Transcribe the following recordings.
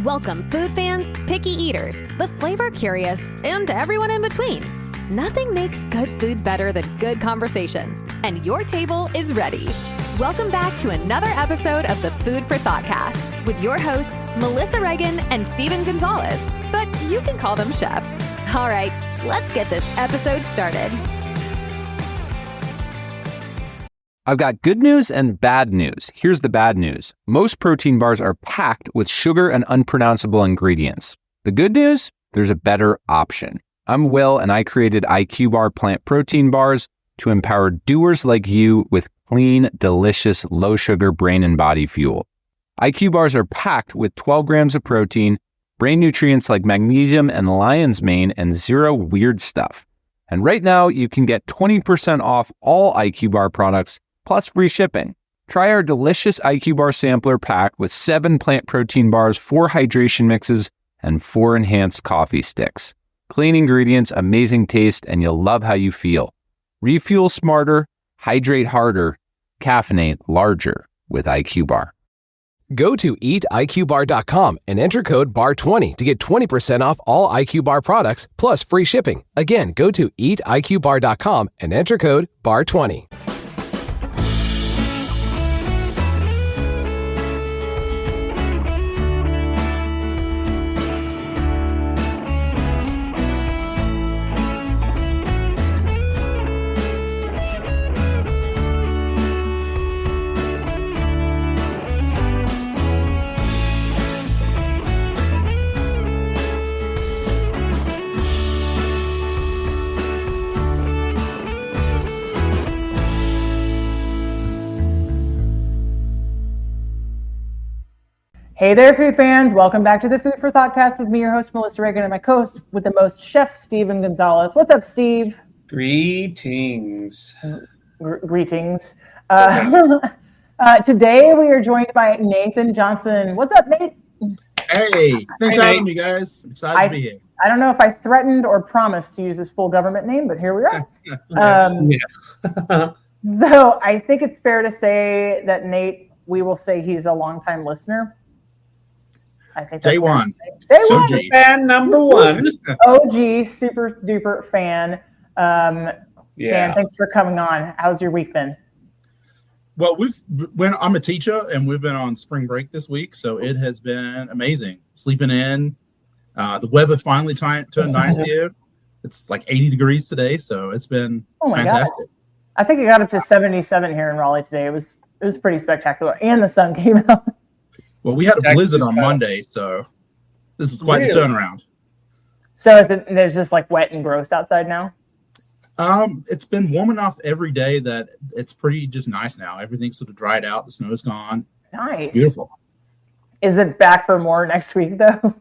Welcome, food fans, picky eaters, the flavor curious, and everyone in between. Nothing makes good food better than good conversation, and your table is ready. Welcome back to another episode of the Food for Thoughtcast with your hosts, Melissa Reagan and Steven Gonzalez, but you can call them Chef. All right, let's get this episode started. I've got good news and bad news. Here's the bad news. Most protein bars are packed with sugar and unpronounceable ingredients. The good news? There's a better option. I'm Will, and I created IQ Bar plant protein bars to empower doers like you with clean, delicious, low-sugar brain and body fuel. IQ bars are packed with 12 grams of protein, brain nutrients like magnesium and lion's mane, and zero weird stuff. And right now, you can get 20% off all IQ Bar products plus free shipping. Try our delicious IQ Bar sampler pack with 7 plant protein bars, 4 hydration mixes, and 4 enhanced coffee sticks. Clean ingredients, amazing taste, and you'll love how you feel. Refuel smarter, hydrate harder, caffeinate larger with IQ Bar. Go to eatiqbar.com and enter code BAR20 to get 20% off all IQ Bar products plus free shipping. Again, go to eatiqbar.com and enter code BAR20. Hey there, food fans. Welcome back to the Food for Thoughtcast with me, your host, Melissa Reagan, and my co-host with the most, Chef Steven Gonzalez. What's up, Steve? Greetings. Greetings. Today, we are joined by Nathan Johnson. What's up, Nate? Hey, thanks for having me, guys. I'm excited to be here. I don't know if I threatened or promised to use his full government name, but here we are. So I think it's fair to say that Nate, we will say he's a longtime listener. I think Day one. Fan number one. OG, super duper fan. And thanks for coming on. How's your week been? Well, I'm a teacher, and we've been on spring break this week, so it has been amazing. Sleeping in. The weather finally turned nice here. It's like 80 degrees today, so it's been fantastic. God. I think it got up to 77 here in Raleigh today. It was pretty spectacular, and the sun came out. Well, we had a blizzard on Monday, so this is quite the turnaround. So there's just like wet and gross outside now? It's been warm enough every day that it's pretty just nice now. Everything's sort of dried out. The snow's gone. Nice. It's beautiful. Is it back for more next week, though?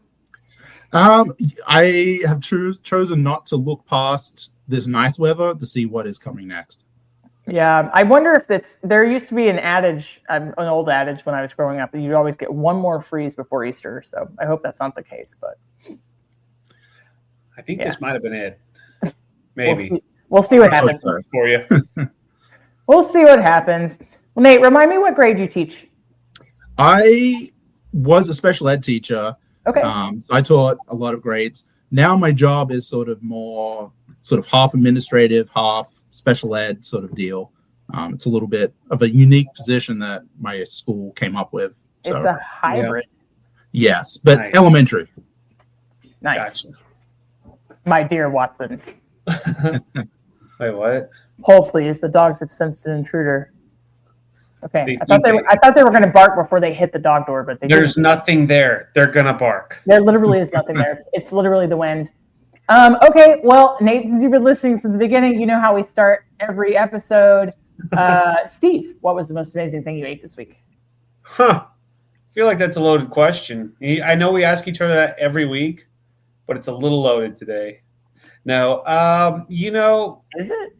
I have chosen not to look past this nice weather to see what is coming next. Yeah, I wonder if there used to be an adage, an old adage when I was growing up, that you'd always get one more freeze before Easter. So I hope that's not the case, but I think this might have been it. Maybe. We'll see what happens for you. We'll see what happens. Well, Nate, remind me what grade you teach. I was a special ed teacher. Okay. So I taught a lot of grades. Now my job is sort of half administrative, half special ed sort of deal. It's a little bit of a unique position that my school came up with. So, it's a hybrid. Yes, but nice. Elementary. Nice. Gotcha. My dear Watson. Wait, what? Hold, please. The dogs have sensed an intruder. Okay. I thought they were going to bark before they hit the dog door, but there's nothing there. They're going to bark. There literally is nothing there. It's literally the wind. Okay, well, Nate, since you've been listening since the beginning, you know how we start every episode. Steve, what was the most amazing thing you ate this week? I feel like that's a loaded question. I know we ask each other that every week, but it's a little loaded today. No, is it?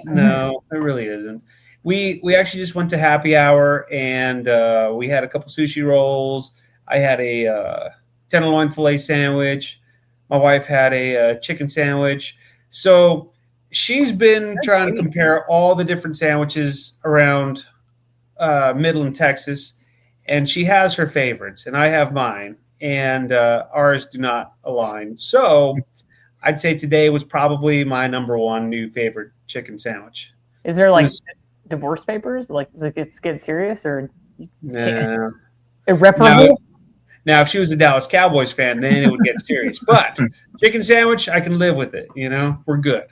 No, it really isn't. We actually just went to happy hour, and we had a couple sushi rolls. I had a tenderloin filet sandwich. My wife had a chicken sandwich. So she's been trying to compare all the different sandwiches around Midland, Texas, and she has her favorites, and I have mine. and ours do not align. So I'd say today was probably my number one new favorite chicken sandwich. Is there like divorce papers? Like, does it get serious or Nah. irreparable? Now, if she was a Dallas Cowboys fan, then it would get serious. But chicken sandwich, I can live with it. We're good.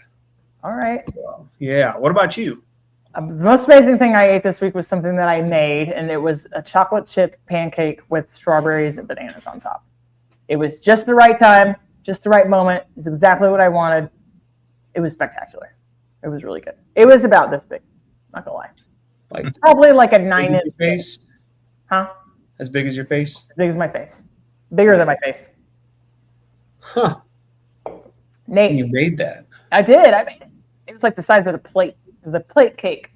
All right. So, yeah. What about you? The most amazing thing I ate this week was something that I made, and it was a chocolate chip pancake with strawberries and bananas on top. It was just the right time, just the right moment. It's exactly what I wanted. It was spectacular. It was really good. It was about this big. Not gonna lie. Like probably like a 9-inch face. Huh? As big as your face? As big as my face. Bigger than my face. Huh. Nate. You made that. I did. I made it. It was like the size of a plate. It was a plate cake.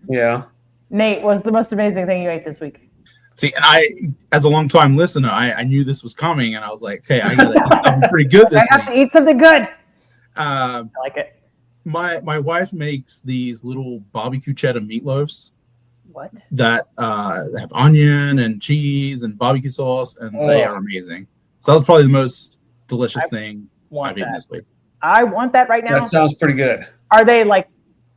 Yeah. Nate, what's the most amazing thing you ate this week? See, and I, as a long-time listener, I knew this was coming, and I was like, "Okay, I got to eat something pretty good this I have week." to eat something good. I like it. My wife makes these little barbecue cheddar meatloaves. What? That have onion and cheese and barbecue sauce, and they are amazing. So that was probably the most delicious thing I've eaten this week. I want that right now. That sounds pretty good. Are they like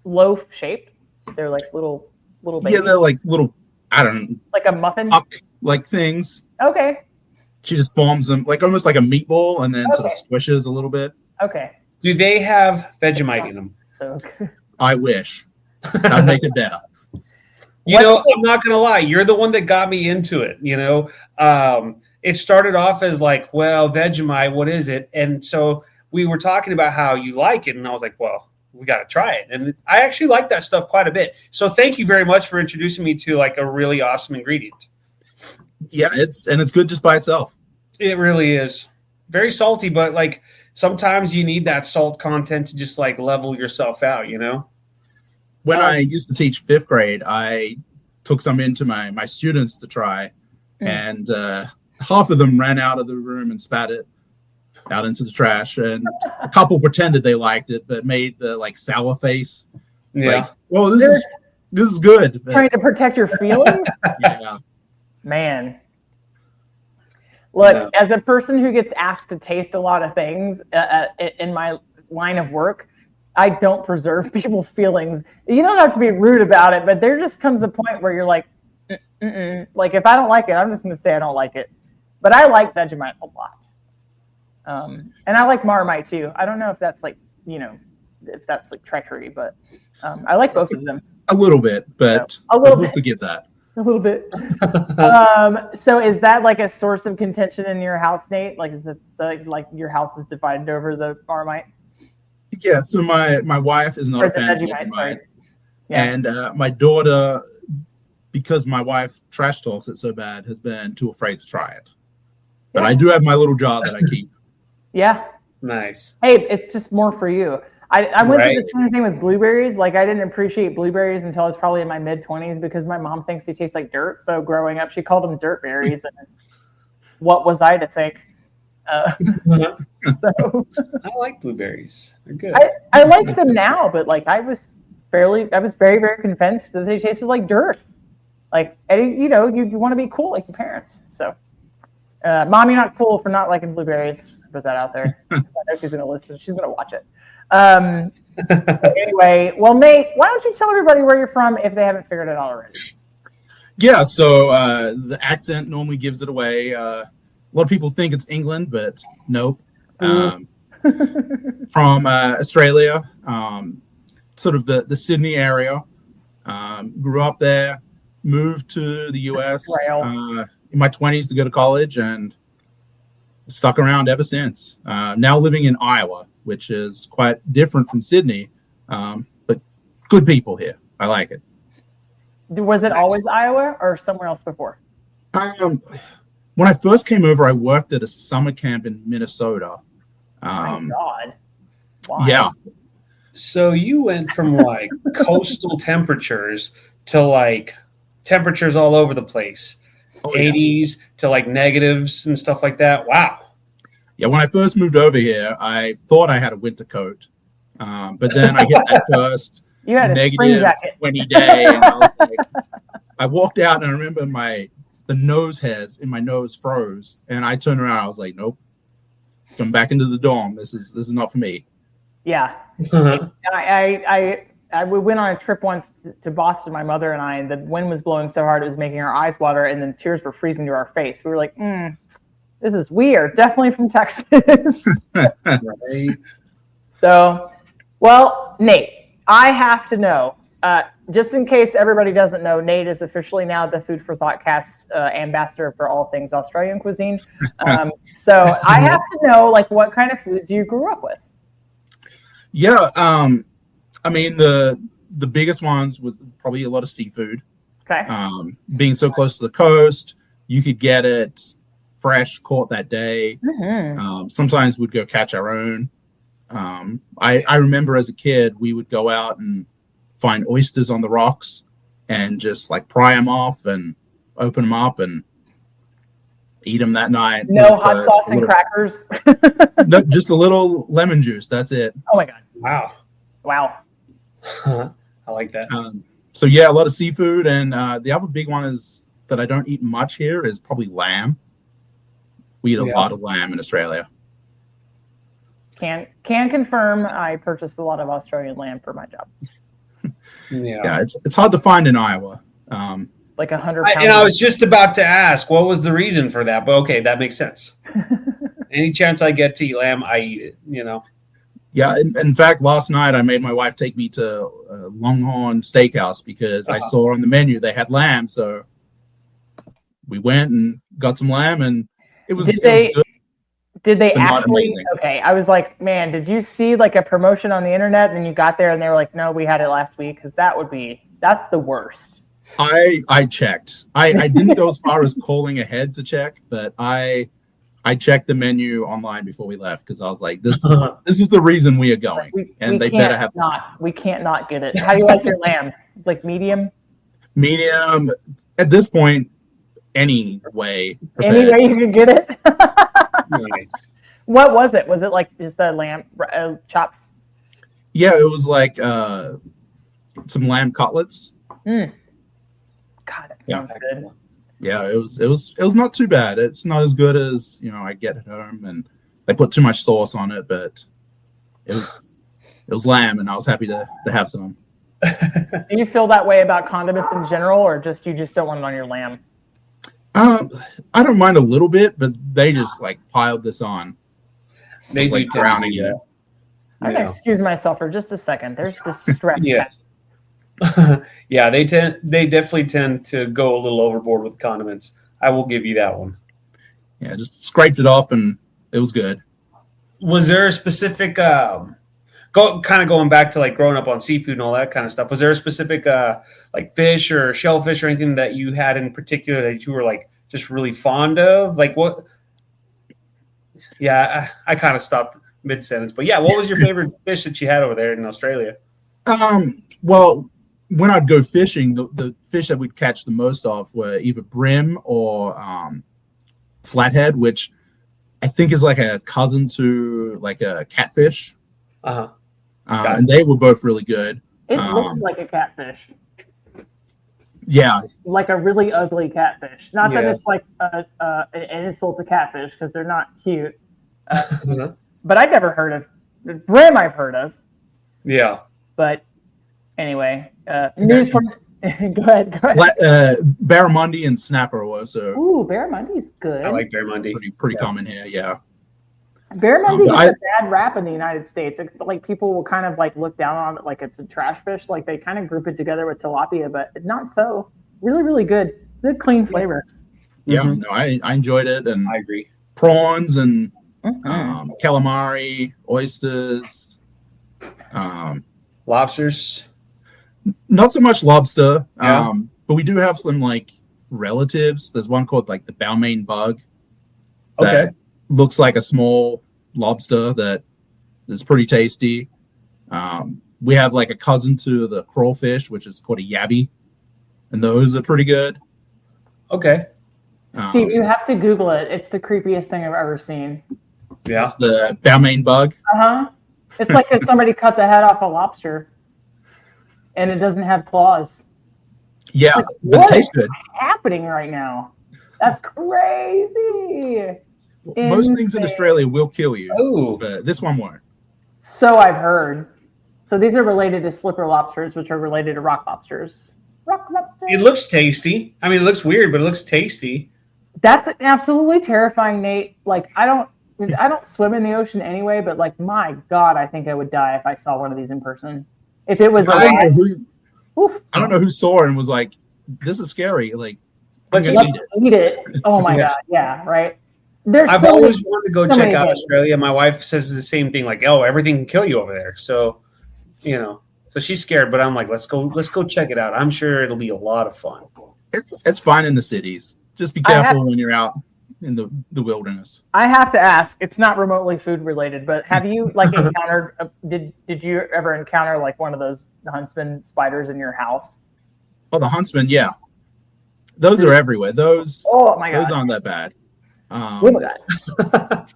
loaf shaped? They're like little babies? Yeah, they're like little, I don't know, like a muffin, like things. Okay. She just forms them like almost like a meatball, and then sort of squishes a little bit. Okay. Do they have Vegemite in them? So good. I wish. That'd make it better. I'm not going to lie. You're the one that got me into it. It started off as like, well, Vegemite, what is it? And so we were talking about how you like it. And I was like, well, we got to try it. And I actually like that stuff quite a bit. So thank you very much for introducing me to like a really awesome ingredient. Yeah, it's good just by itself. It really is. Very salty, but like sometimes you need that salt content to just like level yourself out, When I used to teach 5th grade, I took some into my students to try, and half of them ran out of the room and spat it out into the trash, and a couple pretended they liked it, but made the like sour face. Yeah. Like, well, this is good. But, trying to protect your feelings? Yeah. Man. Look, as a person who gets asked to taste a lot of things in my line of work, I don't preserve people's feelings. You don't have to be rude about it, but there just comes a point where you're like, like if I don't like it, I'm just going to say I don't like it. But I like Vegemite a lot. And I like Marmite too. I don't know if that's like, if that's like treachery, but I like both of them. A little bit, but we'll forgive that. A little bit. So is that like a source of contention in your house, Nate? Like, is it like your house is divided over the Marmite? Yeah, so my wife is not a fan of Vegemite. Yeah. And my daughter, because my wife trash talks it so bad, has been too afraid to try it. But I do have my little jar that I keep. Yeah. Nice. Hey, it's just more for you. I went through the same thing with blueberries. Like, I didn't appreciate blueberries until I was probably in my mid-20s because my mom thinks they taste like dirt. So growing up, she called them dirt berries. And what was I to think? So I like blueberries. They're good. I like them now, but like I was very, very convinced that they tasted like dirt. Like, you want to be cool like your parents. So, Mom, you're not cool for not liking blueberries. Just put that out there. I know she's gonna listen. She's gonna watch it. Anyway, well, Nate, why don't you tell everybody where you're from if they haven't figured it out already? Yeah, so the accent normally gives it away. A lot of people think it's England, but nope. From Australia, sort of the Sydney area. Grew up there, moved to the U.S. In my 20s to go to college, and stuck around ever since. Now living in Iowa, which is quite different from Sydney, but good people here. I like it. Was it always Iowa or somewhere else before? When I first came over, I worked at a summer camp in Minnesota. My God. Why? Yeah. So you went from like coastal temperatures to like temperatures all over the place. 80s to like negatives and stuff like that. Wow. Yeah, when I first moved over here, I thought I had a winter coat. But then I hit that first you had a negative 20 day. And I walked out and I remember my the nose hairs in my nose froze, and I turned around. I was like, nope, come back into the dorm. This is not for me. Yeah. We went on a trip once to Boston, my mother and I, and the wind was blowing so hard it was making our eyes water, and then tears were freezing to our face. We were like, this is weird. Definitely from Texas. Right. So, well, Nate, I have to know, just in case everybody doesn't know, Nate is officially now the Food for Thoughtcast ambassador for all things Australian cuisine. So I have to know, like, what kind of foods you grew up with. Yeah, I mean the biggest ones was probably a lot of seafood. Okay. Being so close to the coast, you could get it fresh, caught that day. Sometimes we'd go catch our own. I remember as a kid, we would go out and find oysters on the rocks and just like pry them off and open them up and eat them that night. No with, hot sauce and crackers. No, just a little lemon juice. That's it. Oh my God. Wow. Wow. I like that. So yeah, a lot of seafood, and the other big one is that I don't eat much here is probably lamb. We eat a lot of lamb in Australia. Can confirm I purchased a lot of Australian lamb for my job. Yeah, it's hard to find in Iowa. Like 100 pounds. And I was just about to ask, what was the reason for that? But okay, that makes sense. Any chance I get to eat lamb, I eat it, Yeah, in fact, last night I made my wife take me to Longhorn Steakhouse because I saw on the menu they had lamb. So we went and got some lamb, and it was good. Did they but not actually? amazing. Okay, I was like, man, did you see like a promotion on the internet and then you got there and they were like, no, we had it last week? Because that's the worst. I checked. I didn't go as far as calling ahead to check, but I checked the menu online before we left because I was like, this is the reason we are going, and they better have we can't not get it. How do you like your lamb? Like medium? Medium. At this point, any way Any way you can get it. Nice. What was it? Was it like just a lamb chops? Yeah, it was like some lamb cutlets. God, that sounds good. Yeah, it was not too bad. It's not as good as I get at home, and they put too much sauce on it, but it was lamb, and I was happy to have some. Do you feel that way about condiments in general, or you just don't want it on your lamb? I don't mind a little bit, but they just like piled this on. They was like drowning in it. I'm gonna excuse myself for just a second. There's this stress. Yeah. Yeah, they definitely tend to go a little overboard with condiments. I will give you that one. Yeah, just scraped it off and it was good. Was there a specific going back to like growing up on seafood and all that kind of stuff? Was there a specific like fish or shellfish or anything that you had in particular that you were like just really fond of? Like what? Yeah, I kind of stopped mid-sentence, but yeah, what was your favorite fish that you had over there in Australia? Well, when I'd go fishing, the fish that we'd catch the most of were either brim or flathead, which I think is like a cousin to like a catfish. And they were both really good. It looks like a catfish. Yeah. Like a really ugly catfish. Not that it's like an insult to catfish because they're not cute. But I've never heard of brim. I've heard of. Yeah. But anyway, news from. Go ahead. Barramundi and snapper was so. Ooh, barramundi's good. I like barramundi. Pretty common here. Yeah. Barramundi has a bad rap in the United States. Like people will kind of like look down on it like it's a trash fish. Like they kind of group it together with tilapia, but not so. Really, really good. Good, clean flavor. Yeah, no, I enjoyed it, and I agree. Prawns and calamari, oysters, lobsters. Not so much lobster, Yeah. but we do have some like relatives. There's one called like the Balmain bug. Okay. That looks like a small lobster that is pretty tasty. We have like a cousin to the crawfish, which is called a yabby, and those are pretty good. Okay. Steve, you have to Google it. It's the creepiest thing I've ever seen. Yeah. The Balmain bug. It's like if somebody cut the head off a lobster, and it doesn't have claws. Yeah, Like, but it tastes good. Happening right now? That's crazy. Most things in Australia will kill you, Oh, but this one won't. So I've heard. So these are related to slipper lobsters, which are related to rock lobsters. Rock lobsters. it looks tasty. I mean, it looks weird, but it looks tasty. That's absolutely terrifying, Nate. Like I don't swim in the ocean anyway, but like my God, I think I would die if I saw one of these in person. If it was I alive, don't know who saw it and was like, "This is scary." Like, Let's I'm let's gonna eat it. eat it. Oh my Yeah. God, yeah, right. There's I've so always many- wanted to go so check many out things. Australia. My wife says the same thing, like, "Oh, everything can kill you over there." So, so she's scared, but I'm like, let's go check it out. I'm sure it'll be a lot of fun. It's fine in the cities. Just be I have- careful when you're out in the wilderness. I have to ask. It's not remotely food related, but have you like encountered? Did you ever encounter like one of those huntsman spiders in your house? Oh, the huntsman, yeah, those are everywhere. Those Oh my God! those aren't that bad. Oh my God!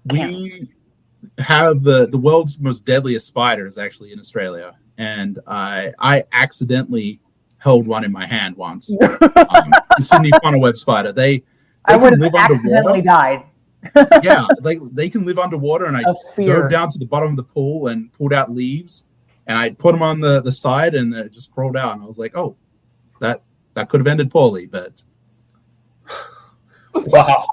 We have the world's most deadliest spiders actually in Australia, and I accidentally held one in my hand once. The Sydney funnel web spider. They I would can have live accidentally underwater. died. Yeah, they can live underwater, and I Of fear. dove down to the bottom of the pool and pulled out leaves, and I put them on the side, and it just crawled out, and I was like, oh, that could have ended poorly, but Wow.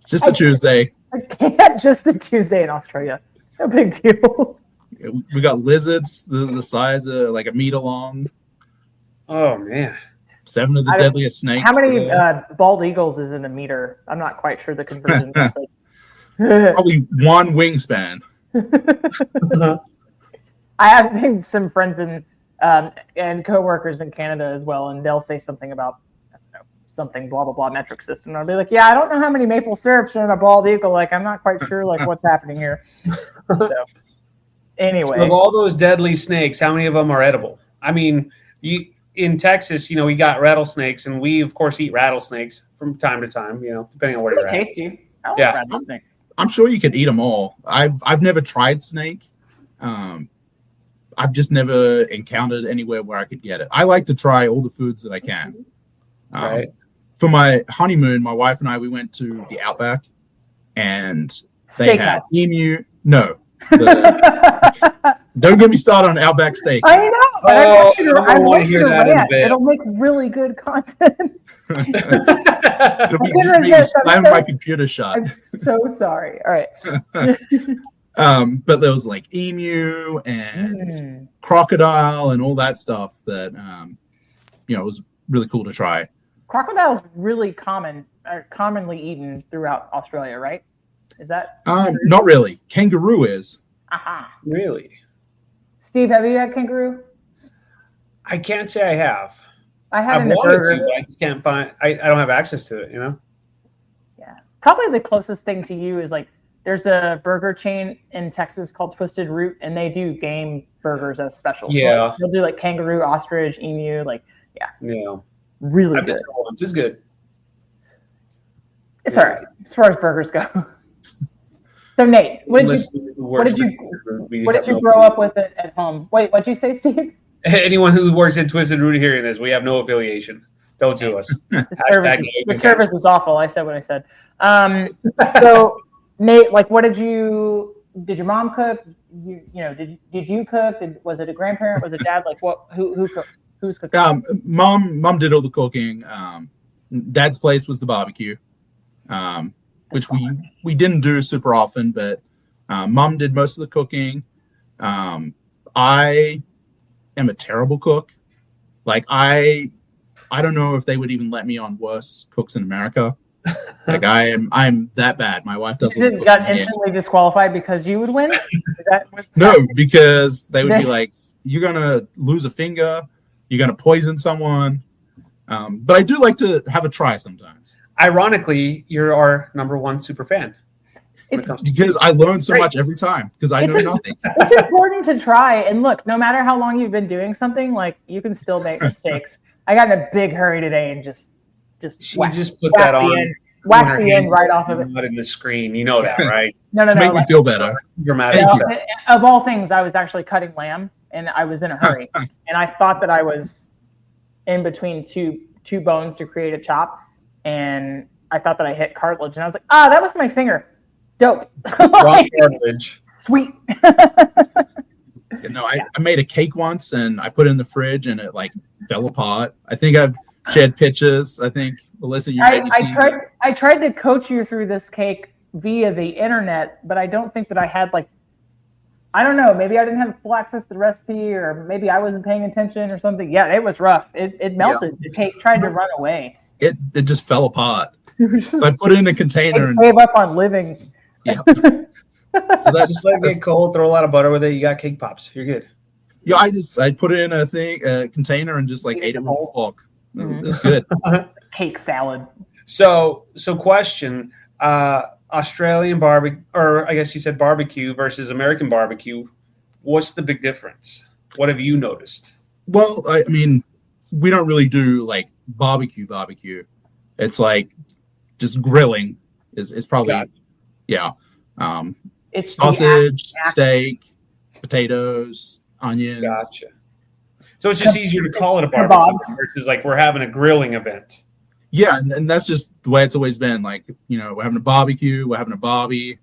it's just a Tuesday. I can't just a Tuesday in Australia. No big deal. We got lizards the size of like a meter long. Oh man. 7 of the I don't- deadliest snakes. How many there. bald eagles is in a meter? I'm not quite sure the conversion. method. Probably one wingspan. I have seen some friends and coworkers in Canada as well, and they'll say something about something blah blah blah metric system. And I'll be like, yeah, I don't know how many maple syrups are in a bald eagle. Like, I'm not quite sure like what's happening here. So, anyway, So of all those deadly snakes, how many of them are edible? I mean, in Texas, we got rattlesnakes, and we of course eat rattlesnakes from time to time. Depending on where you're pretty at. tasty. I like Yeah. rattlesnake. I'm sure you could eat them all. I've never tried snake. I've just never encountered anywhere where I could get it. I like to try all the foods that I can. Right. For my honeymoon, my wife and I, we went to the Outback, and they had Steakhouse. emu. No, don't get me started on Outback steak. I know. But I want you to, I want to want you hear to that in a rant. bit. It'll make really good content. It'll be I couldn't just me resist. I'm slamming so- my computer shut. I'm so sorry. All right. But there was like emu and Mm. crocodile and all that stuff that was really cool to try. Crocodile is really commonly eaten throughout Australia, right? Is that Not really. Kangaroo is. aha? Really? Steve, have you had kangaroo? I can't say I have. I had I've it in a wanted burger. to, but I just can't find. I don't have access to it. Yeah, probably the closest thing to you is like there's a burger chain in Texas called Twisted Root, and they do game burgers as specials. So, Yeah. like, they'll do like kangaroo, ostrich, emu, like Yeah. really I've been good. there once. It's good. It's all right as far as burgers go. So Nate, what did you grow up with at home? Wait, what'd you say, Steve? Anyone who works at Twisted Root hearing this, we have no affiliation. Don't sue us. The service is awful. I said what I said. So Nate, like, did your mom cook? Did you cook? Was it a grandparent? Was it dad? Like, who cooked? Who's cooking? Mom did all the cooking. Dad's place was the barbecue, which we didn't do super often, but Mom did most of the cooking. I am a terrible cook. Like I don't know if they would even let me on worse cooks in America. Like I'm that bad. My wife doesn't. You got instantly disqualified because you would win? Is that what's No, because they would be like, you're gonna lose a finger, you're gonna poison someone. But I do like to have a try sometimes. Ironically, you're our number one super fan. When it comes to Because I learn so Great. much every time. Because I know nothing. It's important to try. And look, no matter how long you've been doing something, like you can still make mistakes. I got in a big hurry today and just she whack just put that on. whack her the hand end right off of it. Not in the screen. You know that, right? No. To make me Like, feel better. Dramatic. Thank effect. of all things, I was actually cutting lamb and I was in a hurry. And I thought that I was in between two bones to create a chop. and I thought that I hit cartilage, and I was like, that was my finger. Dope. Wrong cartilage. Sweet. I made a cake once and I put it in the fridge and it like fell apart. I think I've shared pictures. I think Melissa, you maybe seen it. I tried to coach you through this cake via the internet, but I don't think that I had I don't know, maybe I didn't have full access to the recipe, or maybe I wasn't paying attention or something. Yeah, it was rough. It melted. The cake tried to run away. It just fell apart. So I put it in a container and gave up on living. Yeah. So Just let it get cold, throw a lot of butter with it. You got cake pops. You're good. Yeah, I put it in a container and just ate it with a fork. It was good. Cake salad. So question: Australian barbecue, or I guess you said barbecue versus American barbecue. What's the big difference? What have you noticed? Well, I mean, we don't really do barbecue. It's just grilling is probably It's sausage, steak, potatoes, onions. Gotcha. So it's just easier to call it a barbecue versus we're having a grilling event. Yeah, and that's just the way it's always been. We're having a barbecue, we're having a barbie.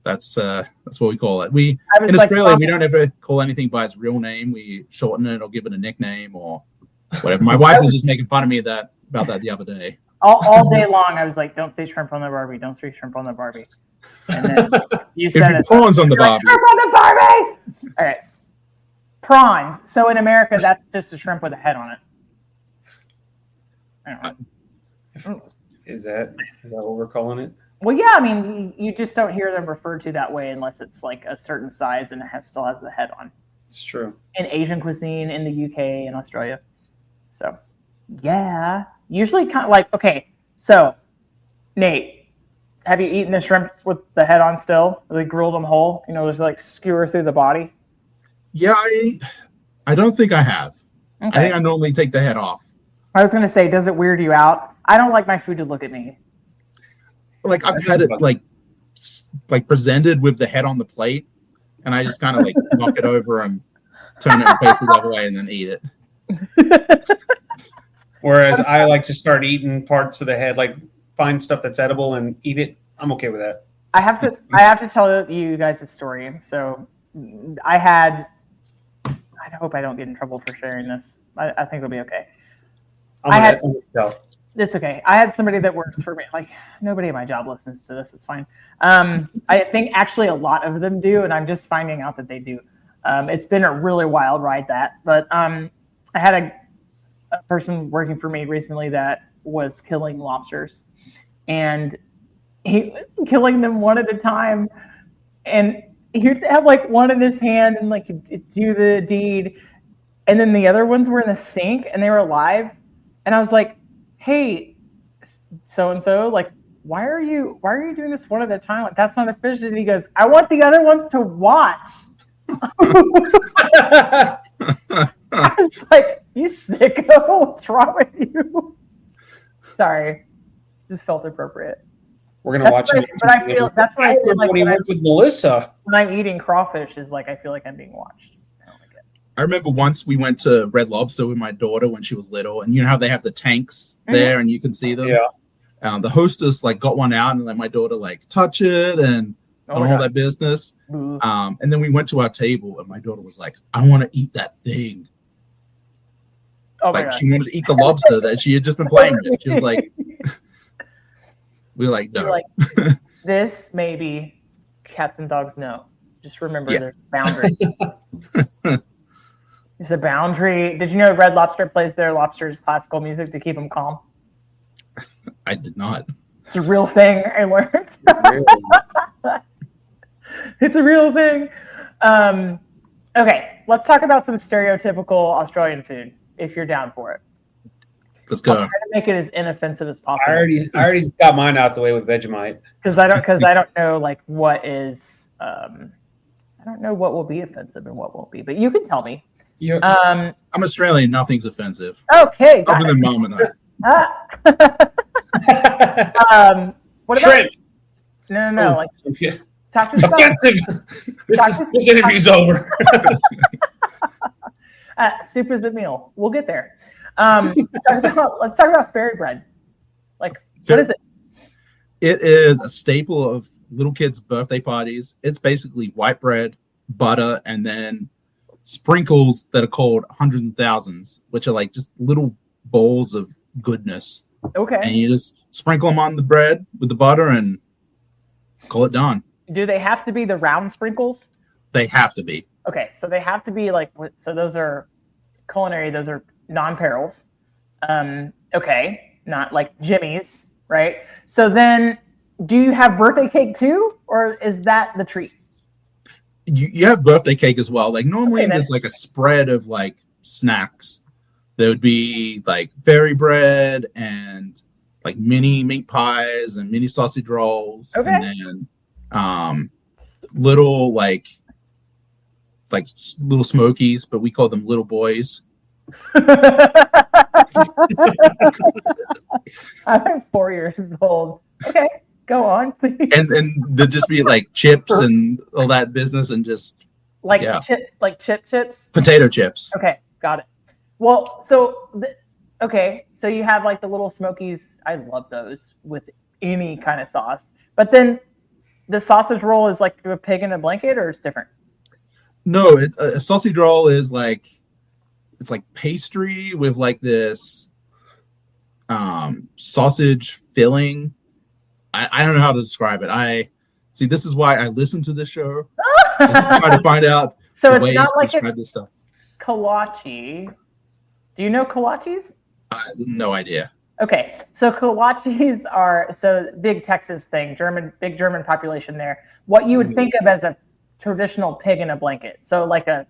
That's what we call it. In Australia, we don't ever call anything by its real name. We shorten it or give it a nickname or whatever. My wife was just making fun of me about that the other day. All day long, I was like, "Don't say shrimp on the Barbie. Don't say shrimp on the Barbie." And then you said it. Prawns on the Barbie. Shrimp on the Barbie. All right, prawns. So in America, that's just a shrimp with a head on it. I don't know. Is that what we're calling it? Well, yeah. I mean, you just don't hear them referred to that way unless it's a certain size and it still has the head on. It's true. In Asian cuisine, in the UK, in Australia. So, yeah. Usually kind of okay, so Nate, have you eaten the shrimps with the head on still? They grilled them whole, just skewer through the body? Yeah, I don't think I have. Okay. I think I normally take the head off. I was going to say, does it weird you out? I don't like my food to look at me. I've had it presented with the head on the plate, and I just kind of knock it over and turn it and face it the other way and then eat it. Whereas I like to start eating parts of the head, find stuff that's edible and eat it. I'm okay with that. I have to tell you guys a story. So I hope I don't get in trouble for sharing this. I think it'll be okay. It's okay. I had somebody that works for me. Nobody at my job listens to this. It's fine. I think actually a lot of them do, and I'm just finding out that they do. It's been a really wild ride but I had a person working for me recently that was killing lobsters, and he was killing them one at a time, and he'd have one in his hand and do the deed, and then the other ones were in the sink and they were alive, and I was like, hey, so and so, why are you doing this one at a time? That's not efficient. And he goes, I want the other ones to watch. I was like, you sicko, what's wrong with you? Sorry, just felt appropriate. We're gonna watch it. But I feel that's what I feel like when he worked with Melissa. When I'm eating crawfish, is I feel like I'm being watched. I don't like it. I remember once we went to Red Lobster with my daughter when she was little, and you know how they have the tanks there, and you can see them. Yeah. The hostess got one out and let my daughter touch it and all that business. And then we went to our table, and my daughter was like, "I want to eat that thing." She wanted to eat the lobster that she had just been playing with. She was like, we were like, no. This maybe cats and dogs no. Just remember there's a boundary. There's a boundary. Did you know Red Lobster plays their lobsters classical music to keep them calm? I did not. It's a real thing I learned. It's a real thing. Okay, let's talk about some stereotypical Australian food, if you're down for it. Let's go. I'm trying to make it as inoffensive as possible. I already got mine out the way with Vegemite. Because I don't know what is I don't know what will be offensive and what won't be, but you can tell me. I'm Australian. Nothing's offensive. Okay, other than mom and I. What about shrimp? No. Okay. Talk to yourself. This interview's over. Soup is a meal. We'll get there. Let's talk about fairy bread. Like, what is it? It is a staple of little kids' birthday parties. It's basically white bread, butter, and then sprinkles that are called hundreds and thousands, which are like just little bowls of goodness. Okay. And you just sprinkle them on the bread with the butter and call it done. Do they have to be the round sprinkles? They have to be. Okay, so they have to be like, so those are culinary, those are non-perils. Okay, not like Jimmy's, right? So then do you have birthday cake too, or is that the treat? You have birthday cake as well. Like normally Okay, there's like a spread of like snacks. There would be like fairy bread and like mini meat pies and mini sausage rolls. Okay. And then little like little smokies, but we call them little boys. I'm 4 years old. Okay, go on, please. And there'd just be like chips and all that business and just Like yeah. chip chips. Potato chips. Okay, got it. Well, so okay, so you have like the little smokies. I love those with any kind of sauce. But then the sausage roll is like a pig in a blanket, or it's different? No, a sausage roll is like it's like pastry with like this sausage filling. I don't know how to describe it. I see. This is why I listen to this show. I try to find out So the it's ways not to like describe this stuff. kolache. Do you know kolaches? No idea. Okay, so kolaches are big Texas thing, big German population there. What you would think of as a traditional pig in a blanket. So like a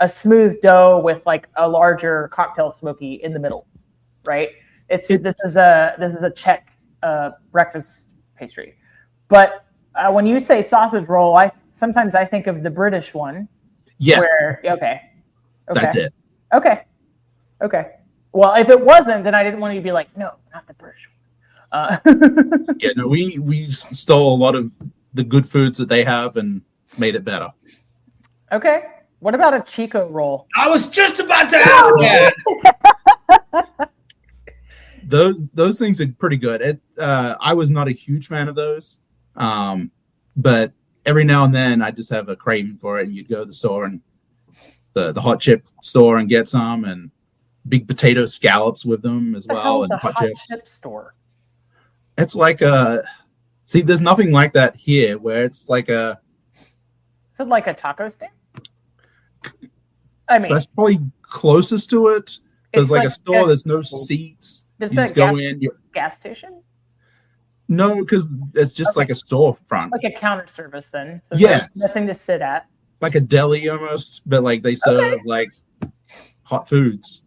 smooth dough with like a larger cocktail smoky in the middle, right? This is a Czech breakfast pastry. But when you say sausage roll, sometimes I think of the British one. Yes. Okay. That's it. Okay. Well, if it wasn't, then I didn't want you to be like, no, not the British one. Yeah, no, we stole a lot of the good foods that they have and made it better. Okay. What about a Chico roll? I was just about to ask that. Those things are pretty good. I was not a huge fan of those, but every now and then I just have a craving for it, and you'd go to the store and the hot chip store and get some, and big potato scallops with them as well, and hot chips. Chip store. It's like there's nothing like that here, where it's like Is it like a taco stand? I mean, that's probably closest to it. There's like a store. There's no seats. You just go in. Gas station? No, because it's just like a storefront. Like a counter service then. So yes. There's nothing to sit at. Like a deli almost, but like they serve like hot foods.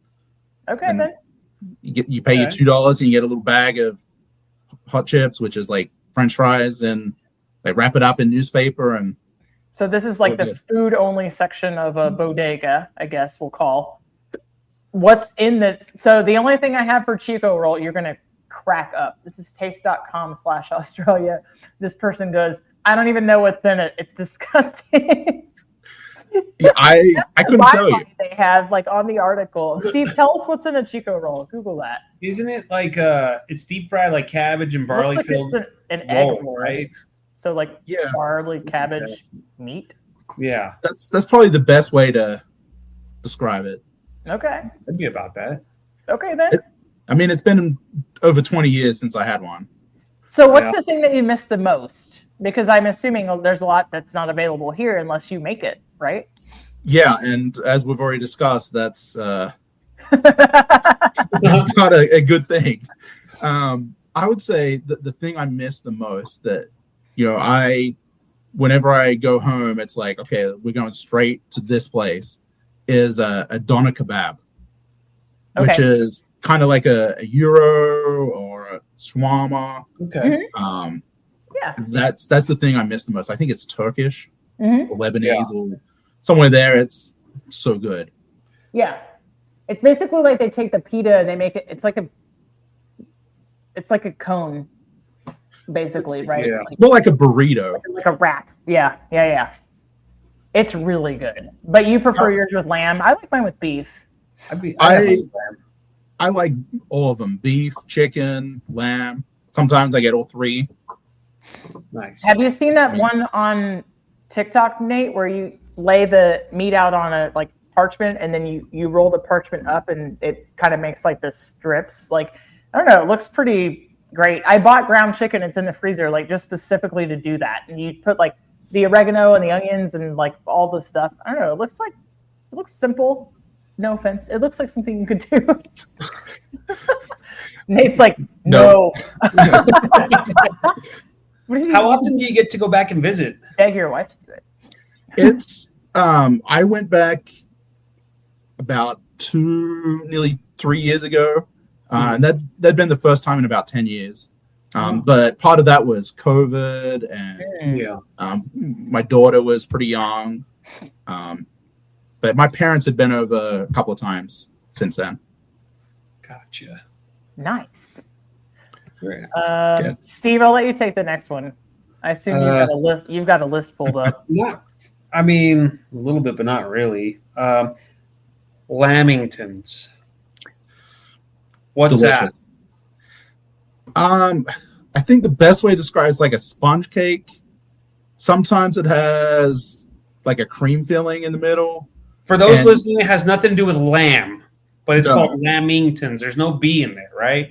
Okay, and then. You pay your $2 and you get a little bag of hot chips, which is like French fries, and they wrap it up in newspaper. And so this is like the food only section of a bodega, I guess we'll call. What's in this? So the only thing I have for Chico roll, you're going to crack up. This is taste.com/Australia. This person goes, I don't even know what's in it. It's disgusting. Yeah, I couldn't tell you. They have like on the article. Steve, tell us what's in a Chico roll. Google that. Isn't it like it's deep fried like cabbage and barley filled? It's an egg roll, right? So like barley, cabbage, meat. Yeah, that's probably the best way to describe it. Okay. I'd be about that. Okay then. It's been over 20 years since I had one. So what's the thing that you miss the most? Because I'm assuming there's a lot that's not available here unless you make it, right? Yeah, and as we've already discussed, that's not a good thing. I would say that the thing I miss the most that, whenever I go home, it's like, okay, we're going straight to this place, is a doner kebab, which is kind of like a gyro or a shawarma. Okay. Yeah. That's the thing I miss the most. I think it's Turkish or Lebanese or somewhere there. It's so good. Yeah. It's basically like they take the pita and they make it, it's like a cone, basically, right? Yeah. It's more like a burrito. Like a wrap. Yeah. It's really good. But you prefer yours with lamb. I like mine with beef. I like all of them: beef, chicken, lamb. Sometimes I get all three. Nice. Have you seen that one on TikTok, Nate, where you lay the meat out on a like parchment and then you roll the parchment up and it kind of makes like the strips? Like, I don't know, it looks pretty great. I bought ground chicken. It's in the freezer, like just specifically to do that. And you put like the oregano and the onions and like all the stuff. I don't know. It looks simple. No offense. It looks like something you could do. Nate's like, no. How often do you get to go back and visit? Beg your wife to do it. It's I went back about nearly 3 years ago. And that'd been the first time in about 10 years. But part of that was COVID, and my daughter was pretty young. But my parents had been over a couple of times since then. Gotcha. Nice. Very nice. Steve, I'll let you take the next one. I assume you've got a list. You've got a list pulled up. Yeah, I mean a little bit, but not really. Lamingtons. What's Delicious. that? I think the best way to describe it is like a sponge cake. Sometimes it has like a cream filling in the middle. For those listening, it has nothing to do with lamb, but it's called Lamingtons. There's no B in there, right?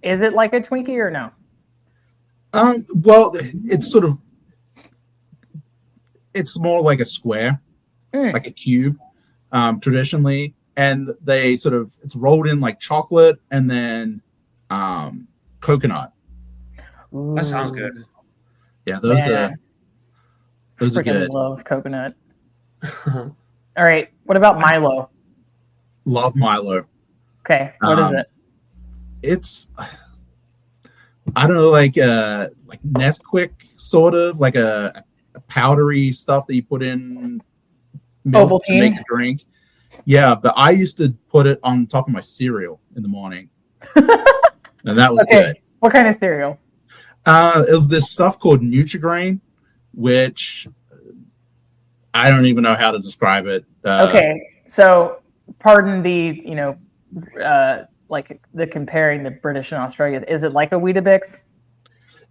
Is it like a Twinkie or no? Well, it's more like a square, like a cube, traditionally, and it's rolled in like chocolate and then coconut. Ooh. That sounds good. Yeah, those are good. Love coconut. All right, what about Milo? Love Milo. Okay, what is it? It's, I don't know, like Nesquik, sort of like a powdery stuff that you put in milk to make a drink. Yeah, but I used to put it on top of my cereal in the morning, and that was good. What kind of cereal? It was this stuff called Nutri-Grain, which I don't even know how to describe it. Okay, so pardon the like the comparing the British and Australia. Is it like a Weetabix?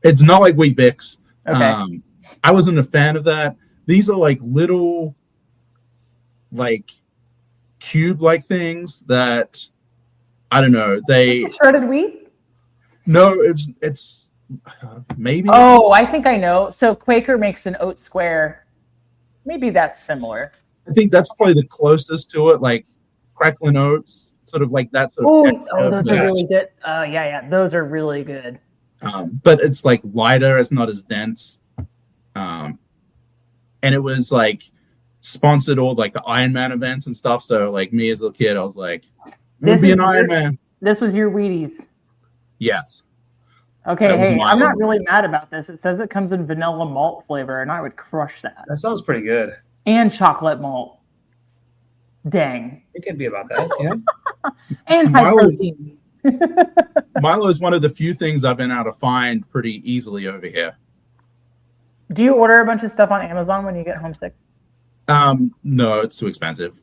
It's not like Weet-Bix. Okay. I wasn't a fan of that. These are like little, like cube-like things that I don't know. They shredded wheat? No, it's maybe. Oh, I think I know. So Quaker makes an oat square. Maybe that's similar. I think that's probably the closest to it, like crackling oats, sort of like that sort of texture. Oh, those are really good. Yeah, those are really good. But it's like lighter, it's not as dense. And it was like sponsored all like the Iron Man events and stuff. So like me as a kid, I was like, I'm gonna be an Iron Man. This was your Wheaties. Yes. Okay, hey, I'm not really mad about this. It says it comes in vanilla malt flavor, and I would crush that. That sounds pretty good. And chocolate malt. Dang. It could be about that, yeah. And high protein. Milo is one of the few things I've been able to find pretty easily over here. Do you order a bunch of stuff on Amazon when you get homesick? No, it's too expensive.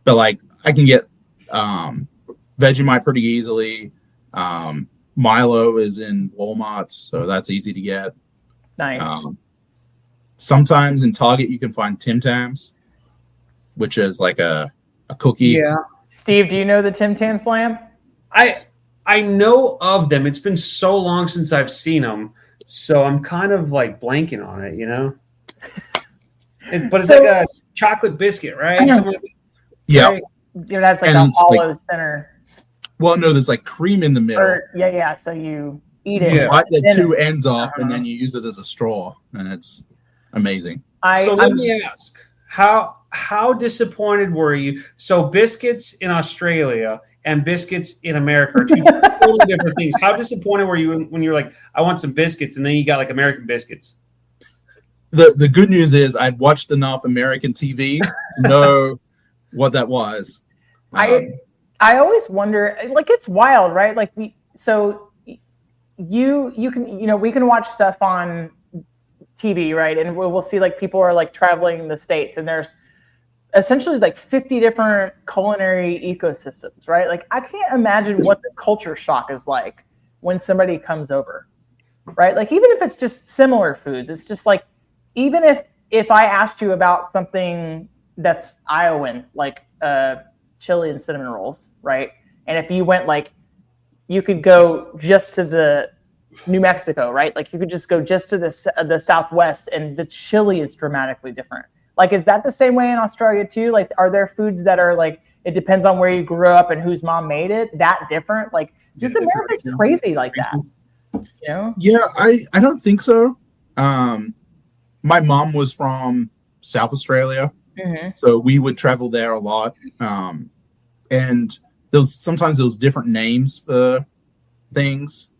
But like I can get Vegemite pretty easily. Milo is in Walmart, so that's easy to get. Nice. Sometimes in Target you can find Tim Tams, which is like a cookie. Yeah. Steve, do you know the Tim Tam Slam? I know of them. It's been so long since I've seen them, so I'm kind of like blanking on it, you know. But it's like a chocolate biscuit, right? Yeah. Right? It has like a hollow center. Well, no, there's like cream in the middle. Yeah. So you eat it. You bite the two ends off, and then you use it as a straw, and it's amazing. Let me ask, how disappointed were you? So biscuits in Australia and biscuits in America are two totally different things. How disappointed were you when you're like, I want some biscuits, and then you got like American biscuits? The good news is I'd watched enough American TV to know what that was. I always wonder, like, it's wild, right? Like we can watch stuff on TV, right? And we'll see like people are like traveling the States, and there's essentially like 50 different culinary ecosystems, right? Like I can't imagine what the culture shock is like when somebody comes over. right? Like even if it's just similar foods, it's just like even if I asked you about something that's Iowan, like chili and cinnamon rolls, right? And if you went like you could go just to the New Mexico, right? Like you could just go just to the Southwest, and the chili is dramatically different. Like, is that the same way in Australia too? Like, are there foods that are like it depends on where you grew up and whose mom made it? That different? Like, just America's crazy like that. You know? Yeah, I don't think so. My mom was from South Australia, so we would travel there a lot. And sometimes there was different names for things.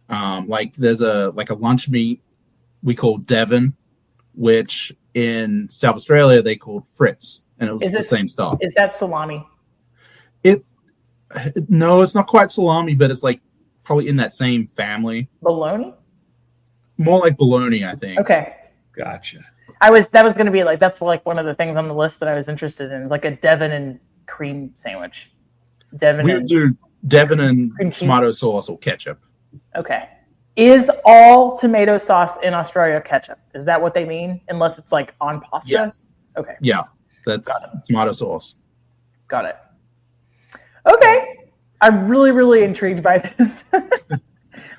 Like there's a lunch meat we called Devon, which in South Australia they called Fritz, and it was the same stuff. Is that salami? No, it's not quite salami, but it's like probably in that same family. Bologna? More like bologna, I think. Okay. Gotcha. That was going to be like that's like one of the things on the list that I was interested in. Is like a Devon and cream sandwich. We would do Devon and tomato sauce or ketchup. Okay. Is all tomato sauce in Australia ketchup? Is that what they mean? Unless it's like on pasta? Yes. Okay. Yeah, that's tomato sauce. Got it. Okay. I'm really, really intrigued by this.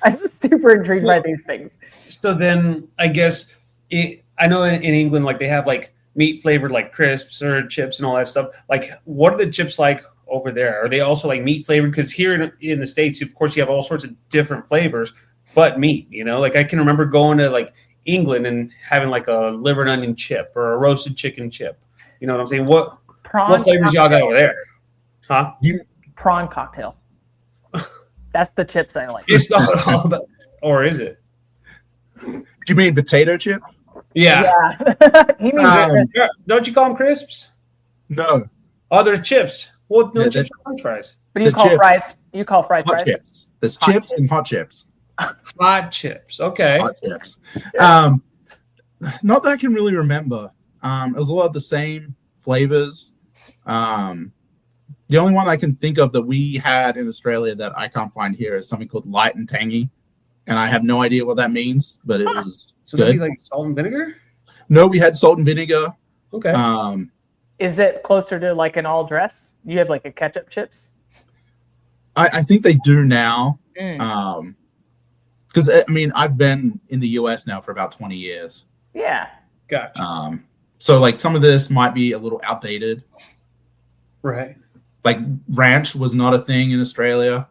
I'm super intrigued by these things. So then I guess I know in England, like they have like meat flavored like crisps or chips and all that stuff. Like what are the chips like over there? Are they also like meat flavored? Because here in the States, of course, you have all sorts of different flavors, but meat, you know, like I can remember going to like England and having like a liver and onion chip or a roasted chicken chip. You know what I'm saying? What flavors y'all got over there? Huh? Prawn cocktail. That's the chips I like. It's not all about, or is it? Do you mean potato chip? Yeah. He means don't you call them crisps? No. Oh, they're chips. Well, no chips are French fries. But you call fries. You call fries hot chips. There's chips and hot chips. Hot chips. Okay. Hot chips. Not that I can really remember. It was a lot of the same flavors. The only one I can think of that we had in Australia that I can't find here is something called light and tangy, and I have no idea what that means, but it was so good. Maybe like salt and vinegar? No, we had salt and vinegar. Okay. Is it closer to like an all dress? You have like a ketchup chips? I think they do now. Because I mean, I've been in the US now for about 20 years. Yeah. Gotcha. So like some of this might be a little outdated. Right. Like ranch was not a thing in Australia,